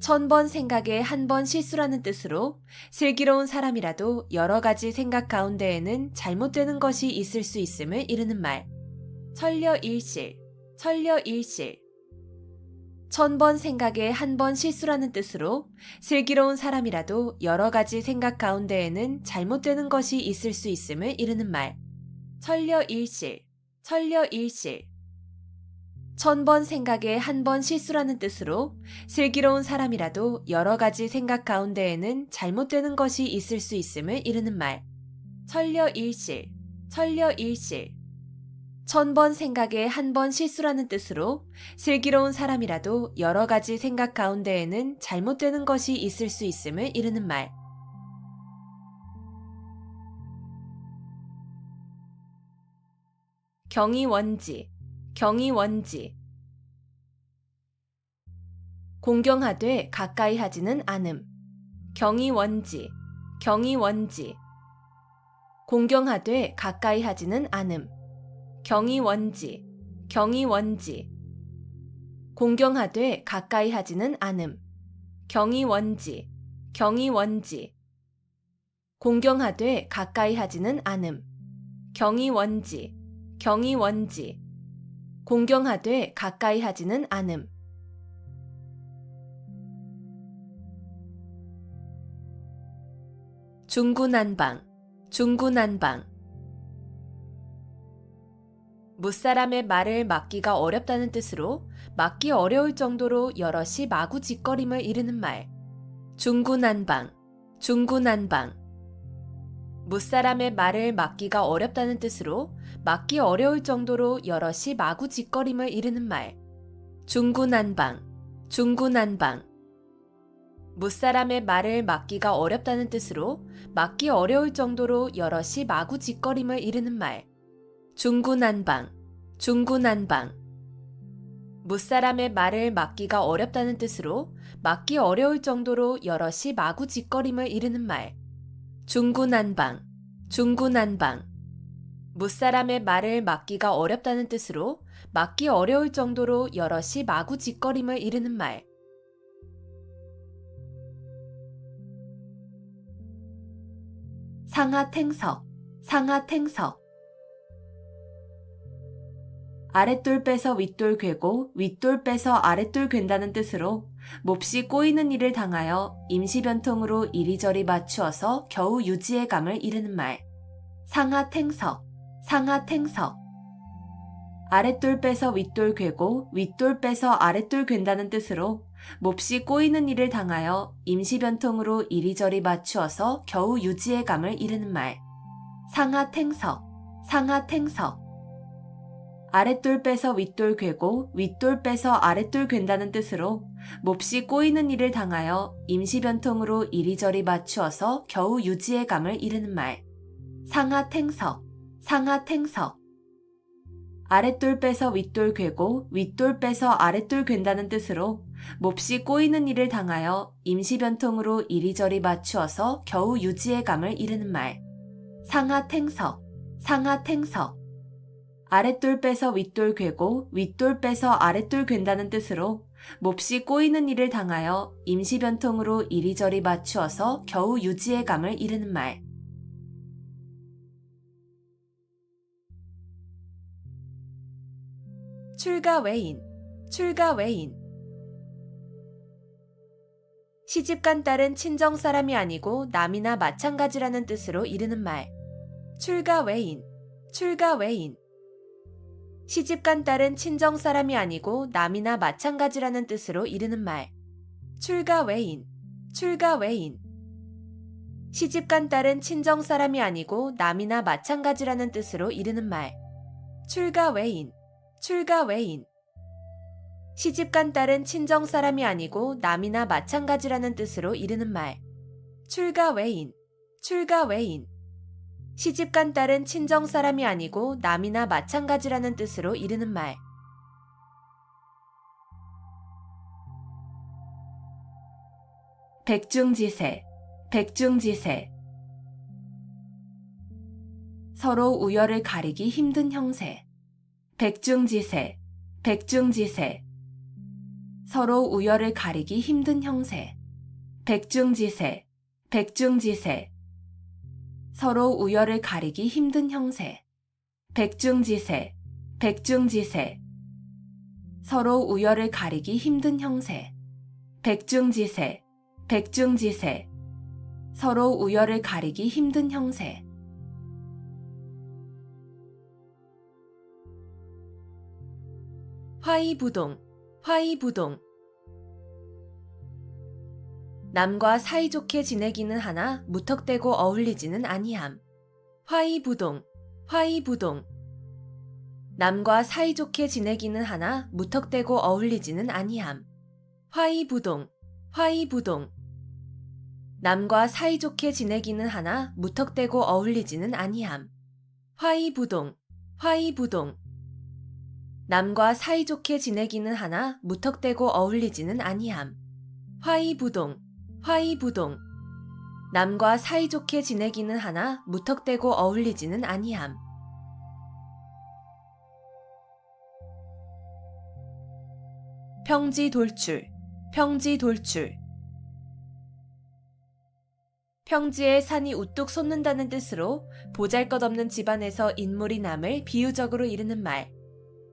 천번 생각에 한 번 실수라는 뜻으로 슬기로운 사람이라도 여러 가지 생각 가운데에는 잘못되는 것이 있을 수 있음을 이르는 말. 천려일실, 천려일실. 천번 생각에 한 번 실수라는 뜻으로 슬기로운 사람이라도 여러 가지 생각 가운데에는 잘못되는 것이 있을 수 있음을 이르는 말. 천려일실, 천려일실. 천번 생각에 한 번 실수라는 뜻으로 슬기로운 사람이라도 여러 가지 생각 가운데에는 잘못되는 것이 있을 수 있음을 이르는 말. 천려일실, 천려일실. 천번 생각에 한 번 실수라는 뜻으로 슬기로운 사람이라도 여러 가지 생각 가운데에는 잘못되는 것이 있을 수 있음을 이르는 말. 경이원지, 경이원지. 공경하되 가까이 하지는 않음. 경이원지, 경이원지. 공경하되 가까이 하지는 않음. 경이원지, 경이원지. 공경하되 가까이 하지는 않음. 경이원지, 경이원지. 공경하되 가까이 하지는 않음. 경이원지, 경이원지. 공경하되 가까이 하지는 않음. 중구난방, 중구난방. 무사람의 말을 막기가 어렵다는 뜻으로 막기 어려울 정도로 여럿이 마구짓거림을 이르는 말. 중구난방, 중구난방. 무사람의 말을 막기가 어렵다는 뜻으로 막기 어려울 정도로 여럿이 마구짓거림을 이르는 말. 중구난방, 중구난방. 무사람의 말을 막기가 어렵다는 뜻으로 막기 어려울 정도로 여럿이 마구짓거림을 이르는 말. 중구난방, 중구난방. 무사람의 말을 막기가 어렵다는 뜻으로 막기 어려울 정도로 여럿이 마구짓거림을 이르는 말. 중구난방, 중구난방. 무사람의 말을 막기가 어렵다는 뜻으로 막기 어려울 정도로 여럿이 마구짓거림을 이르는 말. 상하탱석, 상하탱석. 아랫돌 빼서 윗돌 괴고 윗돌 빼서 아랫돌 괜다는 뜻으로 몹시 꼬이는 일을 당하여 임시변통으로 이리저리 맞추어서 겨우 유지의 감을 이르는 말. 상하탱석, 상하탱석. 아랫돌 빼서 윗돌 괴고 윗돌 빼서 아랫돌 괜다는 뜻으로 몹시 꼬이는 일을 당하여 임시변통으로 이리저리 맞추어서 겨우 유지의 감을 잃는 말. 상하탱석, 상하탱석. 아랫돌 빼서 윗돌 괴고 윗돌 빼서 아랫돌 괜다는 뜻으로 몹시 꼬이는 일을 당하여 임시변통으로 이리저리 맞추어서 겨우 유지의 감을 잃는 말. 상하탱석, 상하탱석. 아랫돌 빼서 윗돌 괴고 윗돌 빼서 아랫돌 괜다는 뜻으로 몹시 꼬이는 일을 당하여 임시변통으로 이리저리 맞추어서 겨우 유지의 감을 잃는 말. 상하탱석, 상하탱석. 아랫돌 빼서 윗돌 괴고 윗돌 빼서 아랫돌 괜다는 뜻으로 몹시 꼬이는 일을 당하여 임시변통으로 이리저리 맞추어서 겨우 유지의 감을 잃는 말. 출가외인, 출가외인. 시집간 딸은 친정 사람이 아니고 남이나 마찬가지라는 뜻으로 이르는 말. 출가외인, 출가외인. 시집간 딸은 친정 사람이 아니고 남이나 마찬가지라는 뜻으로 이르는 말. 출가외인, 출가외인. 시집간 딸은 친정 사람이 아니고 남이나 마찬가지라는 뜻으로 이르는 말. 출가외인, 출가외인. 시집간 딸은 친정 사람이 아니고 남이나 마찬가지라는 뜻으로 이르는 말. 출가외인, 출가외인. 시집간 딸은 친정 사람이 아니고 남이나 마찬가지라는 뜻으로 이르는 말. 백중지세, 백중지세. 서로 우열을 가리기 힘든 형세. 백중지세, 백중지세. 서로 우열을 가리기 힘든 형세. 백중지세, 백중지세. 서로 우열을 가리기 힘든 형세. 백중지세, 백중지세. 서로 우열을 가리기 힘든 형세. 백중지세, 백중지세. 서로 우열을 가리기 힘든 형세. 화이부동, 화이부동. 남과 사이좋게 지내기는 하나 무턱대고 어울리지는 아니함. 화이부동, 화이부동. 남과 사이좋게 지내기는 하나 무턱대고 어울리지는 아니함. 화이부동, 화이부동. 남과 사이좋게 지내기는 하나 무턱대고 어울리지는 아니함. 화이부동, 화이부동. 남과 사이좋게 지내기는 하나 무턱대고 어울리지는 아니함. 화이부동, 화이부동. 남과 사이좋게 지내기는 하나 무턱대고 어울리지는 아니함. 평지돌출, 평지돌출. 평지에 산이 우뚝 솟는다는 뜻으로 보잘것없는 집안에서 인물이 남을 비유적으로 이르는 말.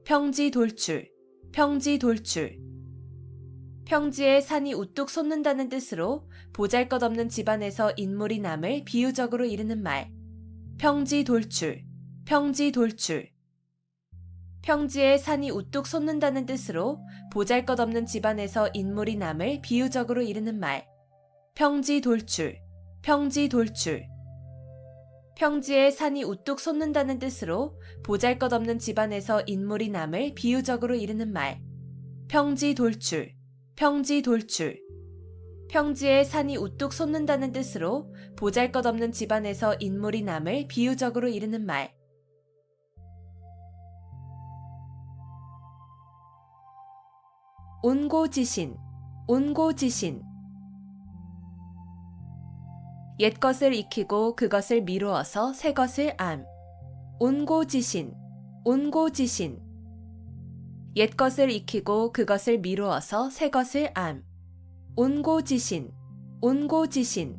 평지돌출, 평지돌출. 평지에 산이 우뚝 솟는다는 뜻으로 보잘것없는 집안에서 인물이 남을 비유적으로 이르는 말. 평지돌출, 평지돌출. 평지에 산이 우뚝 솟는다는 뜻으로 보잘것없는 집안에서 인물이 남을 비유적으로 이르는 말. 평지돌출, 평지돌출. 평지에 산이 우뚝 솟는다는 뜻으로 보잘것없는 집안에서 인물이 남을 비유적으로 이르는 말. 평지돌출, 평지돌출. 평지에 산이 우뚝 솟는다는 뜻으로 보잘것없는 집안에서 인물이 남을 비유적으로 이르는 말. 온고지신, 온고지신. 옛것을 익히고 그것을 미루어서 새것을 암. 온고지신, 온고지신. 옛것을 익히고 그것을 미루어서 새것을 암. 온고지신, 온고지신.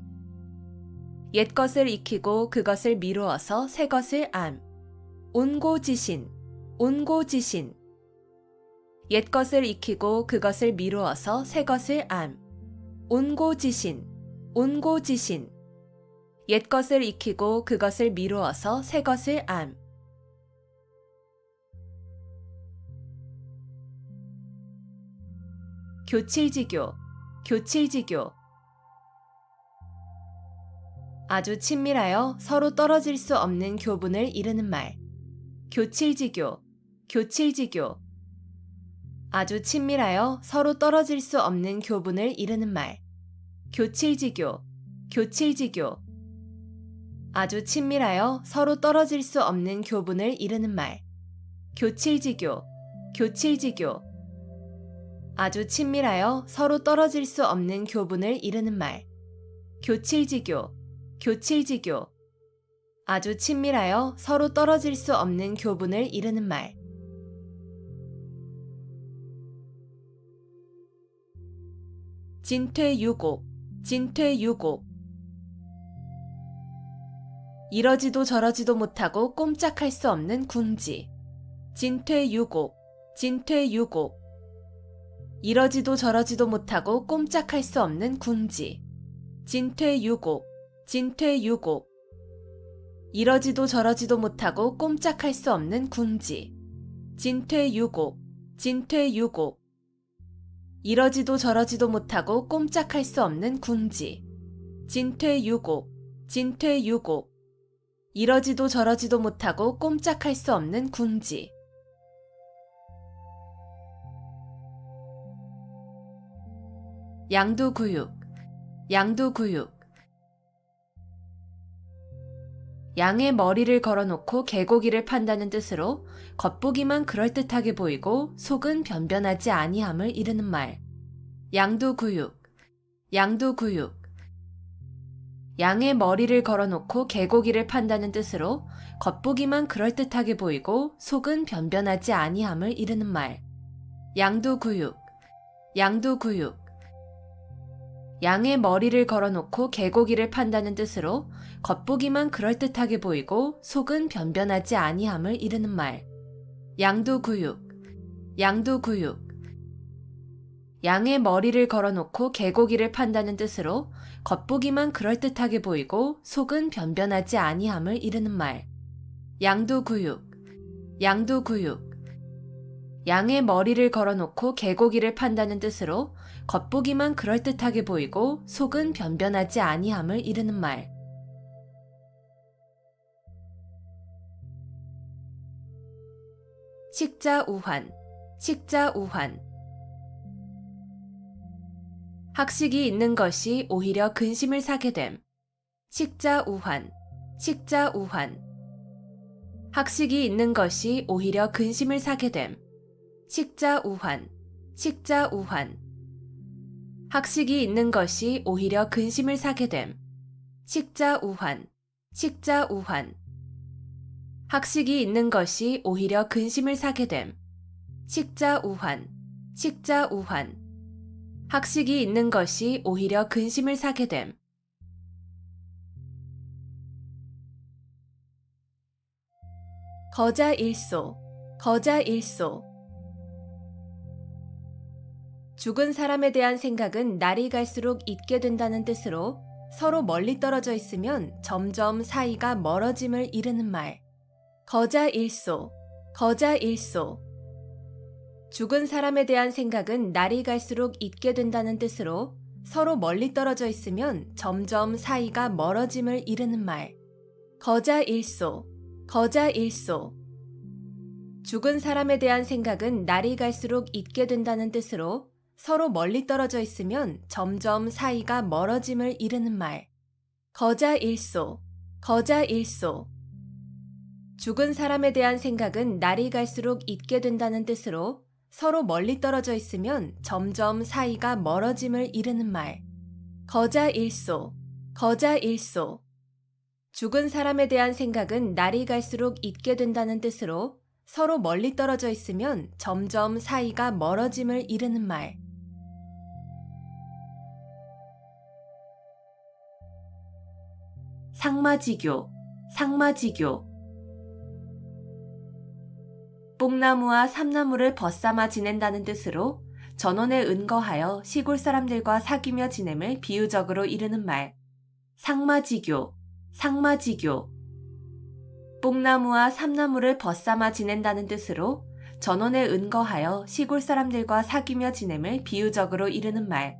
옛것을 익히고 그것을 미루어서 새것을 암. 온고지신, 온고지신. 옛것을 익히고 그것을 미루어서 새것을 암. 온고지신, 온고지신. 옛것을 익히고 그것을 미루어서 새것을 암. 교칠지교, 교칠지교. 아주 친밀하여 서로 떨어질 수 없는 교분을 이루는 말. 교칠지교, 교칠지교. 아주 친밀하여 서로 떨어질 수 없는 교분을 이루는 말. 교칠지교, 교칠지교. 아주 친밀하여 서로 떨어질 수 없는 교분을 이루는 말. 교칠지교, 교칠지교. 아주 친밀하여 서로 떨어질 수 없는 교분을 이루는 말. 교칠지교, 교칠지교. 아주 친밀하여 서로 떨어질 수 없는 교분을 이루는 말. 진퇴유곡, 진퇴유곡. 이러지도 저러지도 못하고 꼼짝할 수 없는 궁지. 진퇴유곡, 진퇴유곡. 이러지도 저러지도 못하고 꼼짝할 수 없는 궁지. 진퇴유곡, 진퇴유곡. 이러지도 저러지도 못하고 꼼짝할 수 없는 궁지. 진퇴유곡, 진퇴유곡. 이러지도 저러지도 못하고 꼼짝할 수 없는 궁지. 진퇴유곡, 진퇴유곡. 이러지도 저러지도 못하고 꼼짝할 수 없는 궁지. 양두구육, 양두구육. 양의 머리를 걸어놓고 개고기를 판다는 뜻으로 겉보기만 그럴듯하게 보이고 속은 변변하지 아니함을 이르는 말. 양두구육, 양두구육. 양의 머리를 걸어놓고 개고기를 판다는 뜻으로 겉보기만 그럴듯하게 보이고 속은 변변하지 아니함을 이르는 말. 양두구육, 양두구육. 양의 머리를 걸어놓고 개고기를 판다는 뜻으로 겉보기만 그럴듯하게 보이고 속은 변변하지 아니함을 이르는 말. 양두구육, 양두구육. 양의 머리를 걸어놓고 개고기를 판다는 뜻으로 겉보기만 그럴듯하게 보이고 속은 변변하지 아니함을 이르는 말. 양두구육, 양두구육. 양의 머리를 걸어놓고 개고기를 판다는 뜻으로 겉보기만 그럴듯하게 보이고 속은 변변하지 아니함을 이르는 말. 식자우환, 식자우환. 학식이 있는 것이 오히려 근심을 사게 됨. 식자우환, 식자우환. 학식이 있는 것이 오히려 근심을 사게 됨. 식자우환, 식자우환. 학식이 있는 것이 오히려 근심을 사게 됨. 식자우환, 식자우환. 학식이 있는 것이 오히려 근심을 사게 됨. 식자우환, 식자우환. 학식이 있는 것이 오히려 근심을 사게 됨. 거자일소, 거자일소. 죽은 사람에 대한 생각은 날이 갈수록 잊게 된다는 뜻으로 서로 멀리 떨어져 있으면 점점 사이가 멀어짐을 이르는 말. 거자일소, 거자일소. 죽은 사람에 대한 생각은 날이 갈수록 잊게 된다는 뜻으로 서로 멀리 떨어져 있으면 점점 사이가 멀어짐을 이르는 말. 거자일소, 거자일소. 죽은 사람에 대한 생각은 날이 갈수록 잊게 된다는 뜻으로 서로 멀리 떨어져 있으면 점점 사이가 멀어짐을 이르는 말. 거자일소, 거자일소. 죽은 사람에 대한 생각은 날이 갈수록 잊게 된다는 뜻으로 서로 멀리 떨어져 있으면 점점 사이가 멀어짐을 이르는 말. 거자일소, 거자일소. 죽은 사람에 대한 생각은 날이 갈수록 잊게 된다는 뜻으로 서로 멀리 떨어져 있으면 점점 사이가 멀어짐을 이르는 말. 상마지교, 상마지교. 뽕나무와 삼나무를 벗삼아 지낸다는 뜻으로 전원에 은거하여 시골 사람들과 사귀며 지냄을 비유적으로 이르는 말. 상마지교, 상마지교. 뽕나무와 삼나무를 벗삼아 지낸다는 뜻으로 전원에 은거하여 시골 사람들과 사귀며 지냄을 비유적으로 이르는 말.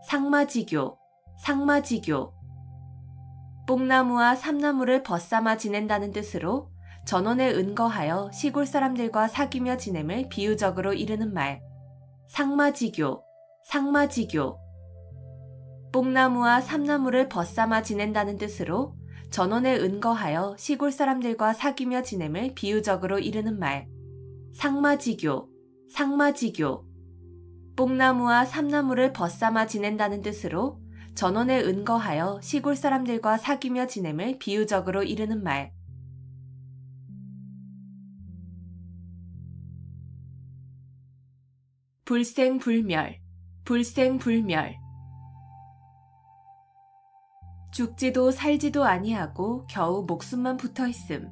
상마지교, 상마지교. 뽕나무와 삼나무를 벗삼아 지낸다는 뜻으로 전원에 은거하여 시골 사람들과 사귀며 지냄을 비유적으로 이르는 말. 상마지교, 상마지교. 뽕나무와 삼나무를 벗삼아 지낸다는 뜻으로 전원에 은거하여 시골 사람들과 사귀며 지냄을 비유적으로 이르는 말. 상마지교, 상마지교. 뽕나무와 삼나무를 벗삼아 지낸다는 뜻으로 전원에 은거하여 시골 사람들과 사귀며 지냄을 비유적으로 이르는 말. 불생불멸, 불생불멸. 죽지도 살지도 아니하고 겨우 목숨만 붙어있음.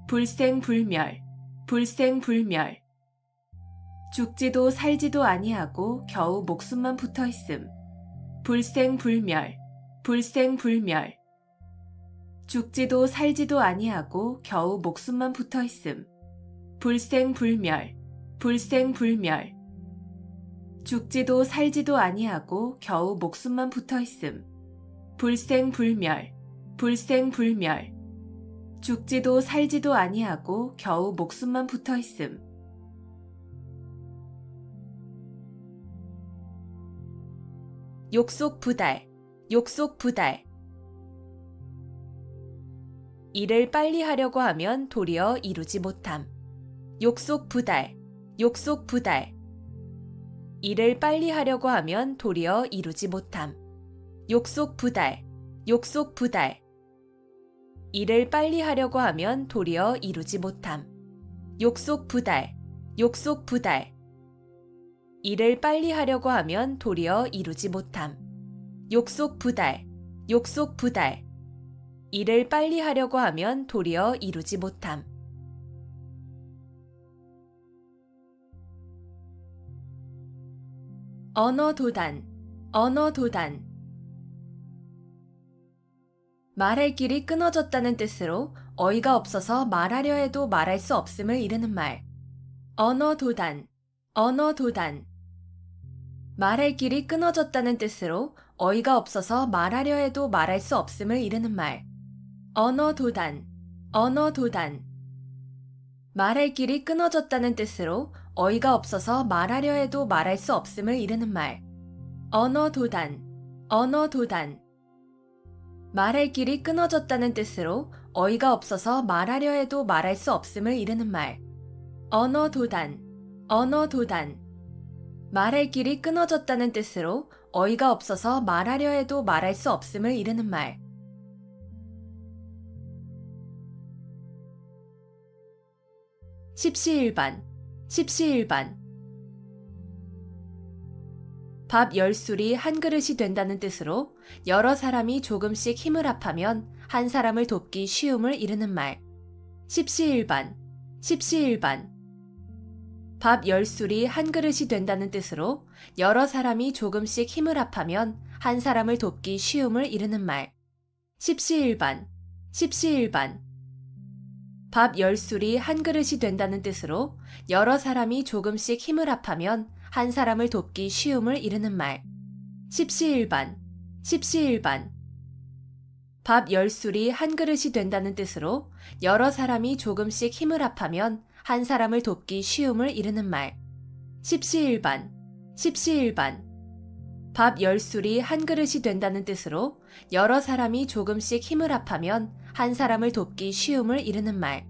불생불멸, 불생불멸. 죽지도 살지도 아니하고 겨우 목숨만 붙어있음. 불생불멸, 불생불멸. 죽지도 살지도 아니하고 겨우 목숨만 붙어있음. 불생불멸, 불생불멸. 죽지도 살지도 아니하고 겨우 목숨만 붙어있음. 불생불멸, 불생불멸. 죽지도 살지도 아니하고 겨우 목숨만 붙어있음. 욕속부달, 욕속부달. 일을 빨리 하려고 하면 도리어 이루지 못함. 욕속부달, 욕속부달. 일을 빨리 하려고 하면 도리어 이루지 못함. 욕속부달, 욕속부달. 일을 빨리 하려고 하면 도리어 이루지 못함. 욕속부달, 욕속부달. 일을 빨리 하려고 하면 도리어 이루지 못함. 욕속부달, 욕속부달. 일을 빨리 하려고 하면 도리어 이루지 못함. 언어도단, 언어도단. 말할 길이 끊어졌다는 뜻으로 어이가 없어서 말하려 해도 말할 수 없음을 이르는 말. 언어도단, 언어도단. 말할 길이 끊어졌다는 뜻으로 어이가 없어서 말하려 해도 말할 수 없음을 이르는 말. 언어도단, 언어도단. 말할 길이 끊어졌다는 뜻으로 어이가 없어서 말하려 해도 말할 수 없음을 이르는 말. 언어도단, 언어도단. 말할 길이 끊어졌다는 뜻으로 어이가 없어서 말하려 해도 말할 수 없음을 이르는 말. 언어도단, 언어도단. 말할 길이 끊어졌다는 뜻으로 어이가 없어서 말하려 해도 말할 수 없음을 이르는 말. 십시일반, 십시일반. 밥 10술이 한 그릇이 된다는 뜻으로 여러 사람이 조금씩 힘을 합하면 한 사람을 돕기 쉬움을 이르는 말. 십시일반, 십시일반. 밥 10술이 한 그릇이 된다는 뜻으로 여러 사람이 조금씩 힘을 합하면 한 사람을 돕기 쉬움을 이르는 말. 십시일반, 십시일반. 밥 10술이 한 그릇이 된다는 뜻으로 여러 사람이 조금씩 힘을 합하면 한 사람을 돕기 쉬움을 이르는 말. 십시일반, 십시일반. 밥 10술이 한 그릇이 된다는 뜻으로 여러 사람이 조금씩 힘을 합하면 한 사람을 돕기 쉬움을 이르는 말. 십시일반, 십시일반. 밥 10술이 한 그릇이 된다는 뜻으로 여러 사람이 조금씩 힘을 합하면 한 사람을 돕기 쉬움을 이르는 말.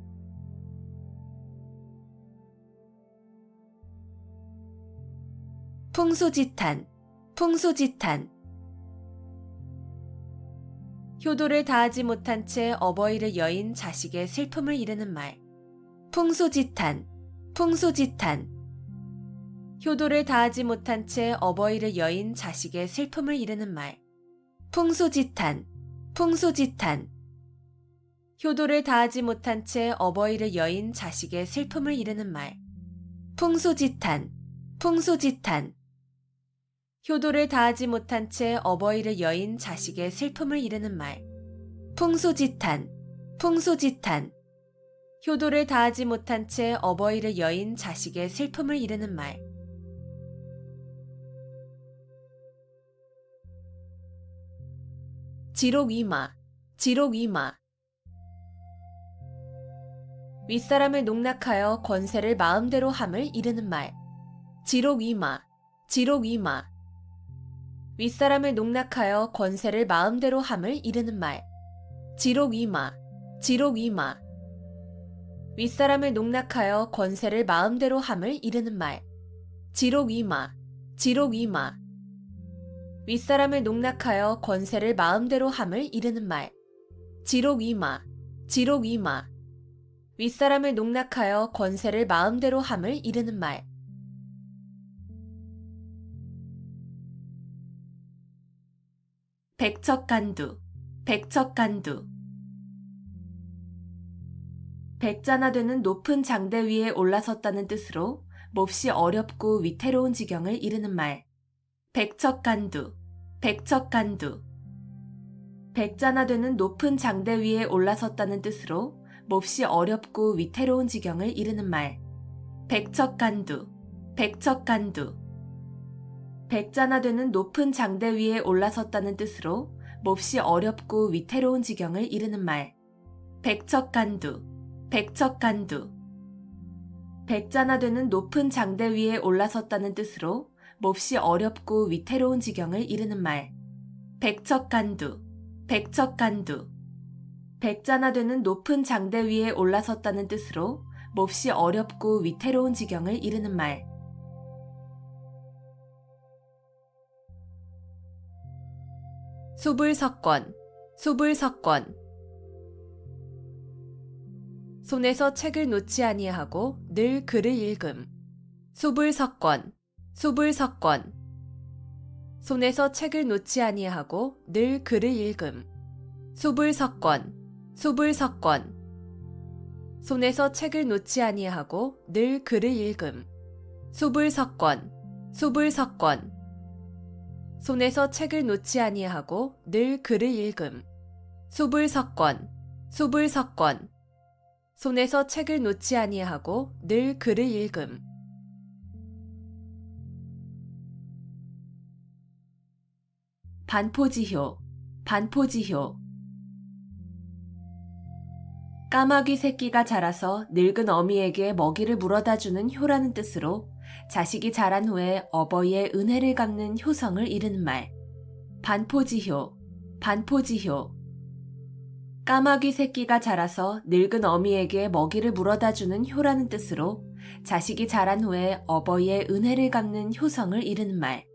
풍수지탄, 풍수지탄. 효도를 다하지 못한 채 어버이를 여인 자식의 슬픔을 이르는 말. 풍수지탄, 풍수지탄. 효도를 다하지 못한 채 어버이를 여인 자식의 슬픔을 이르는 말. 풍수지탄, 풍수지탄. 효도를 다하지 못한 채 어버이를 여인 자식의 슬픔을 이르는 말. 풍수지탄, 풍수지탄. 효도를 다하지 못한 채 어버이를 여인 자식의 슬픔을 이르는 말. 풍수지탄, 풍수지탄. 효도를 다하지 못한 채 어버이를 여인 자식의 슬픔을 이르는 말. 지록이마, 지록이마. 윗사람을 농락하여 권세를 마음대로 함을 이르는 말. 지록이마, 지록이마. 윗사람을 농락하여 권세를 마음대로 함을 이르는 말. 지록이마, 지록이마. 윗사람을 농락하여 권세를 마음대로 함을 이르는 말. 지록이마, 지록이마. 윗사람을 농락하여 권세를 마음대로 함을 이르는 말. 지록이마, 지록이마. 윗사람을 농락하여 권세를 마음대로 함을 이르는 말. 백척간두, 백척간두. 백자나 되는 높은 장대 위에 올라섰다는 뜻으로 몹시 어렵고 위태로운 지경을 이르는 말. 백척간두, 백척간두. 백자나 되는 높은 장대 위에 올라섰다는 뜻으로 몹시 어렵고 위태로운 지경을 이르는 말. 백척간두, 백척간두. 백자나 되는 높은 장대 위에 올라섰다는 뜻으로 몹시 어렵고 위태로운 지경을 이르는 말. 백척간두, 백척간두. 백자나 되는 높은 장대 위에 올라섰다는 뜻으로 몹시 어렵고 위태로운 지경을 이르는 말. 백척간두, 백척간두. 백자나 되는 높은 장대 위에 올라섰다는 뜻으로 몹시 어렵고 위태로운 지경을 이르는 말. 수불석권, 수불석권. 손에서 책을 놓지 아니하고 늘 글을 읽음. 수불석권, 수불석권. 손에서 책을 놓지 아니하고 늘 글을 읽음. 수불석권, 수불석권. 손에서 책을 놓지 아니하고 늘 글을 읽음. 수불석권, 수불석권. 손에서 책을 놓지 아니하고 늘 글을 읽음. 수불석권, 수불석권. 손에서 책을 놓지 아니하고 늘 글을 읽음. 반포지효, 반포지효. 까마귀 새끼가 자라서 늙은 어미에게 먹이를 물어다 주는 효라는 뜻으로 자식이 자란 후에 어버이의 은혜를 갚는 효성을 이르는 말. 반포지효, 반포지효. 까마귀 새끼가 자라서 늙은 어미에게 먹이를 물어다 주는 효라는 뜻으로 자식이 자란 후에 어버이의 은혜를 갚는 효성을 이르는 말.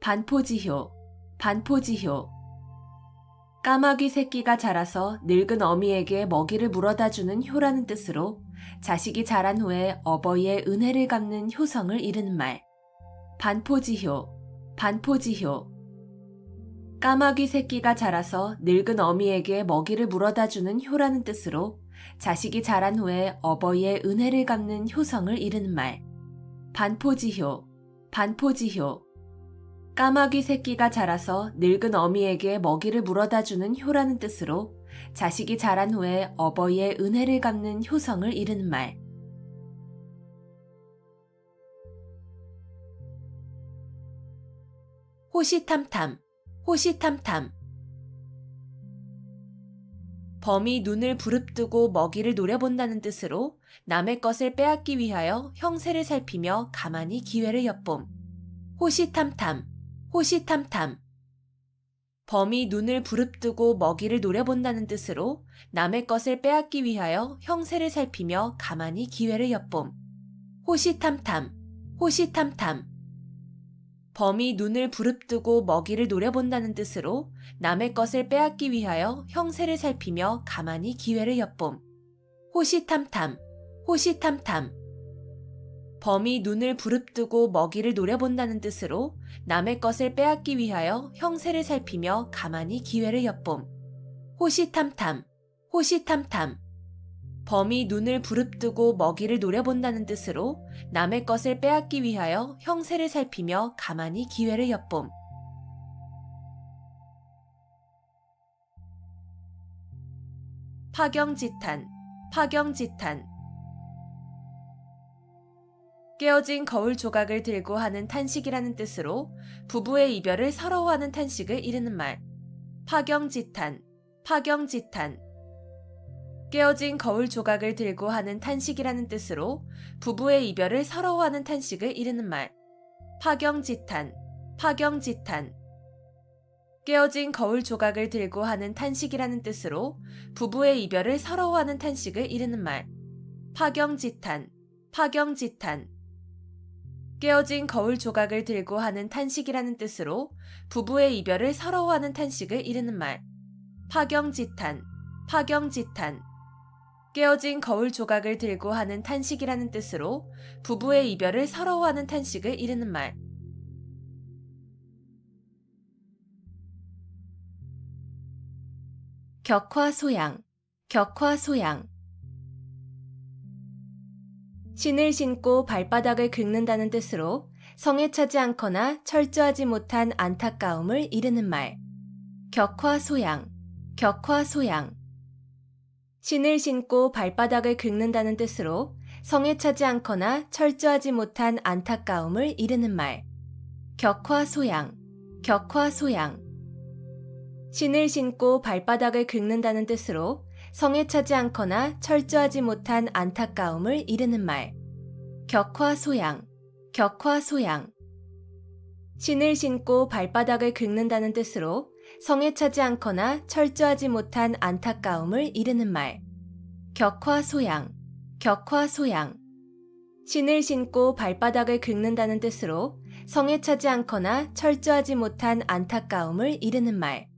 반포지효, 반포지효. 까마귀 새끼가 자라서 늙은 어미에게 먹이를 물어다 주는 효라는 뜻으로 자식이 자란 후에 어버이의 은혜를 갚는 효성을 이르는 말. 반포지효, 반포지효. 까마귀 새끼가 자라서 늙은 어미에게 먹이를 물어다 주는 효라는 뜻으로 자식이 자란 후에 어버이의 은혜를 갚는 효성을 이르는 말. 반포지효, 반포지효. 까마귀 새끼가 자라서 늙은 어미에게 먹이를 물어다 주는 효라는 뜻으로 자식이 자란 후에 어버이의 은혜를 갚는 효성을 이르는 말. 호시탐탐, 호시탐탐. 범이 눈을 부릅뜨고 먹이를 노려본다는 뜻으로 남의 것을 빼앗기 위하여 형세를 살피며 가만히 기회를 엿봄. 호시탐탐, 호시탐탐. 범이 눈을 부릅뜨고 먹이를 노려본다는 뜻으로 남의 것을 빼앗기 위하여 형세를 살피며 가만히 기회를 엿봄. 호시탐탐, 호시탐탐. 범이 눈을 부릅뜨고 먹이를 노려본다는 뜻으로 남의 것을 빼앗기 위하여 형세를 살피며 가만히 기회를 엿봄. 호시탐탐, 호시탐탐. 범이 눈을 부릅뜨고 먹이를 노려본다는 뜻으로 남의 것을 빼앗기 위하여 형세를 살피며 가만히 기회를 엿봄. 호시탐탐, 호시탐탐. 범이 눈을 부릅뜨고 먹이를 노려본다는 뜻으로 남의 것을 빼앗기 위하여 형세를 살피며 가만히 기회를 엿봄. 파경지탄, 파경지탄. 깨어진 거울 조각을 들고 하는 탄식이라는 뜻으로 부부의 이별을 서러워하는 탄식을 이르는 말. 파경지탄, 파경지탄. 깨어진 거울 조각을 들고 하는 탄식이라는 뜻으로 부부의 이별을 서러워하는 탄식을 이르는 말. 파경지탄, 파경지탄. 깨어진 거울 조각을 들고 하는 탄식이라는 뜻으로 부부의 이별을 서러워하는 탄식을 이르는 말. 파경지탄, 파경지탄. 깨어진 거울 조각을 들고 하는 탄식이라는 뜻으로 부부의 이별을 서러워하는 탄식을 이르는 말. 파경지탄, 파경지탄. 깨어진 거울 조각을 들고 하는 탄식이라는 뜻으로 부부의 이별을 서러워하는 탄식을 이르는 말. 격화소양, 격화소양. 신을 신고 발바닥을 긁는다는 뜻으로 성에 차지 않거나 철저하지 못한 안타까움을 이르는 말. 격화소양, 격화소양. 신을 신고 발바닥을 긁는다는 뜻으로 성에 차지 않거나 철저하지 못한 안타까움을 이르는 말. 격화소양, 격화소양. 신을 신고 발바닥을 긁는다는 뜻으로 성에 차지 않거나 철저하지 못한 안타까움을 이르는 말. 격화소양, 격화소양. 신을 신고 발바닥을 긁는다는 뜻으로 성에 차지 않거나 철저하지 못한 안타까움을 이르는 말. 격화소양, 격화소양. 신을 신고 발바닥을 긁는다는 뜻으로 성에 차지 않거나 철저하지 못한 안타까움을 이르는 말.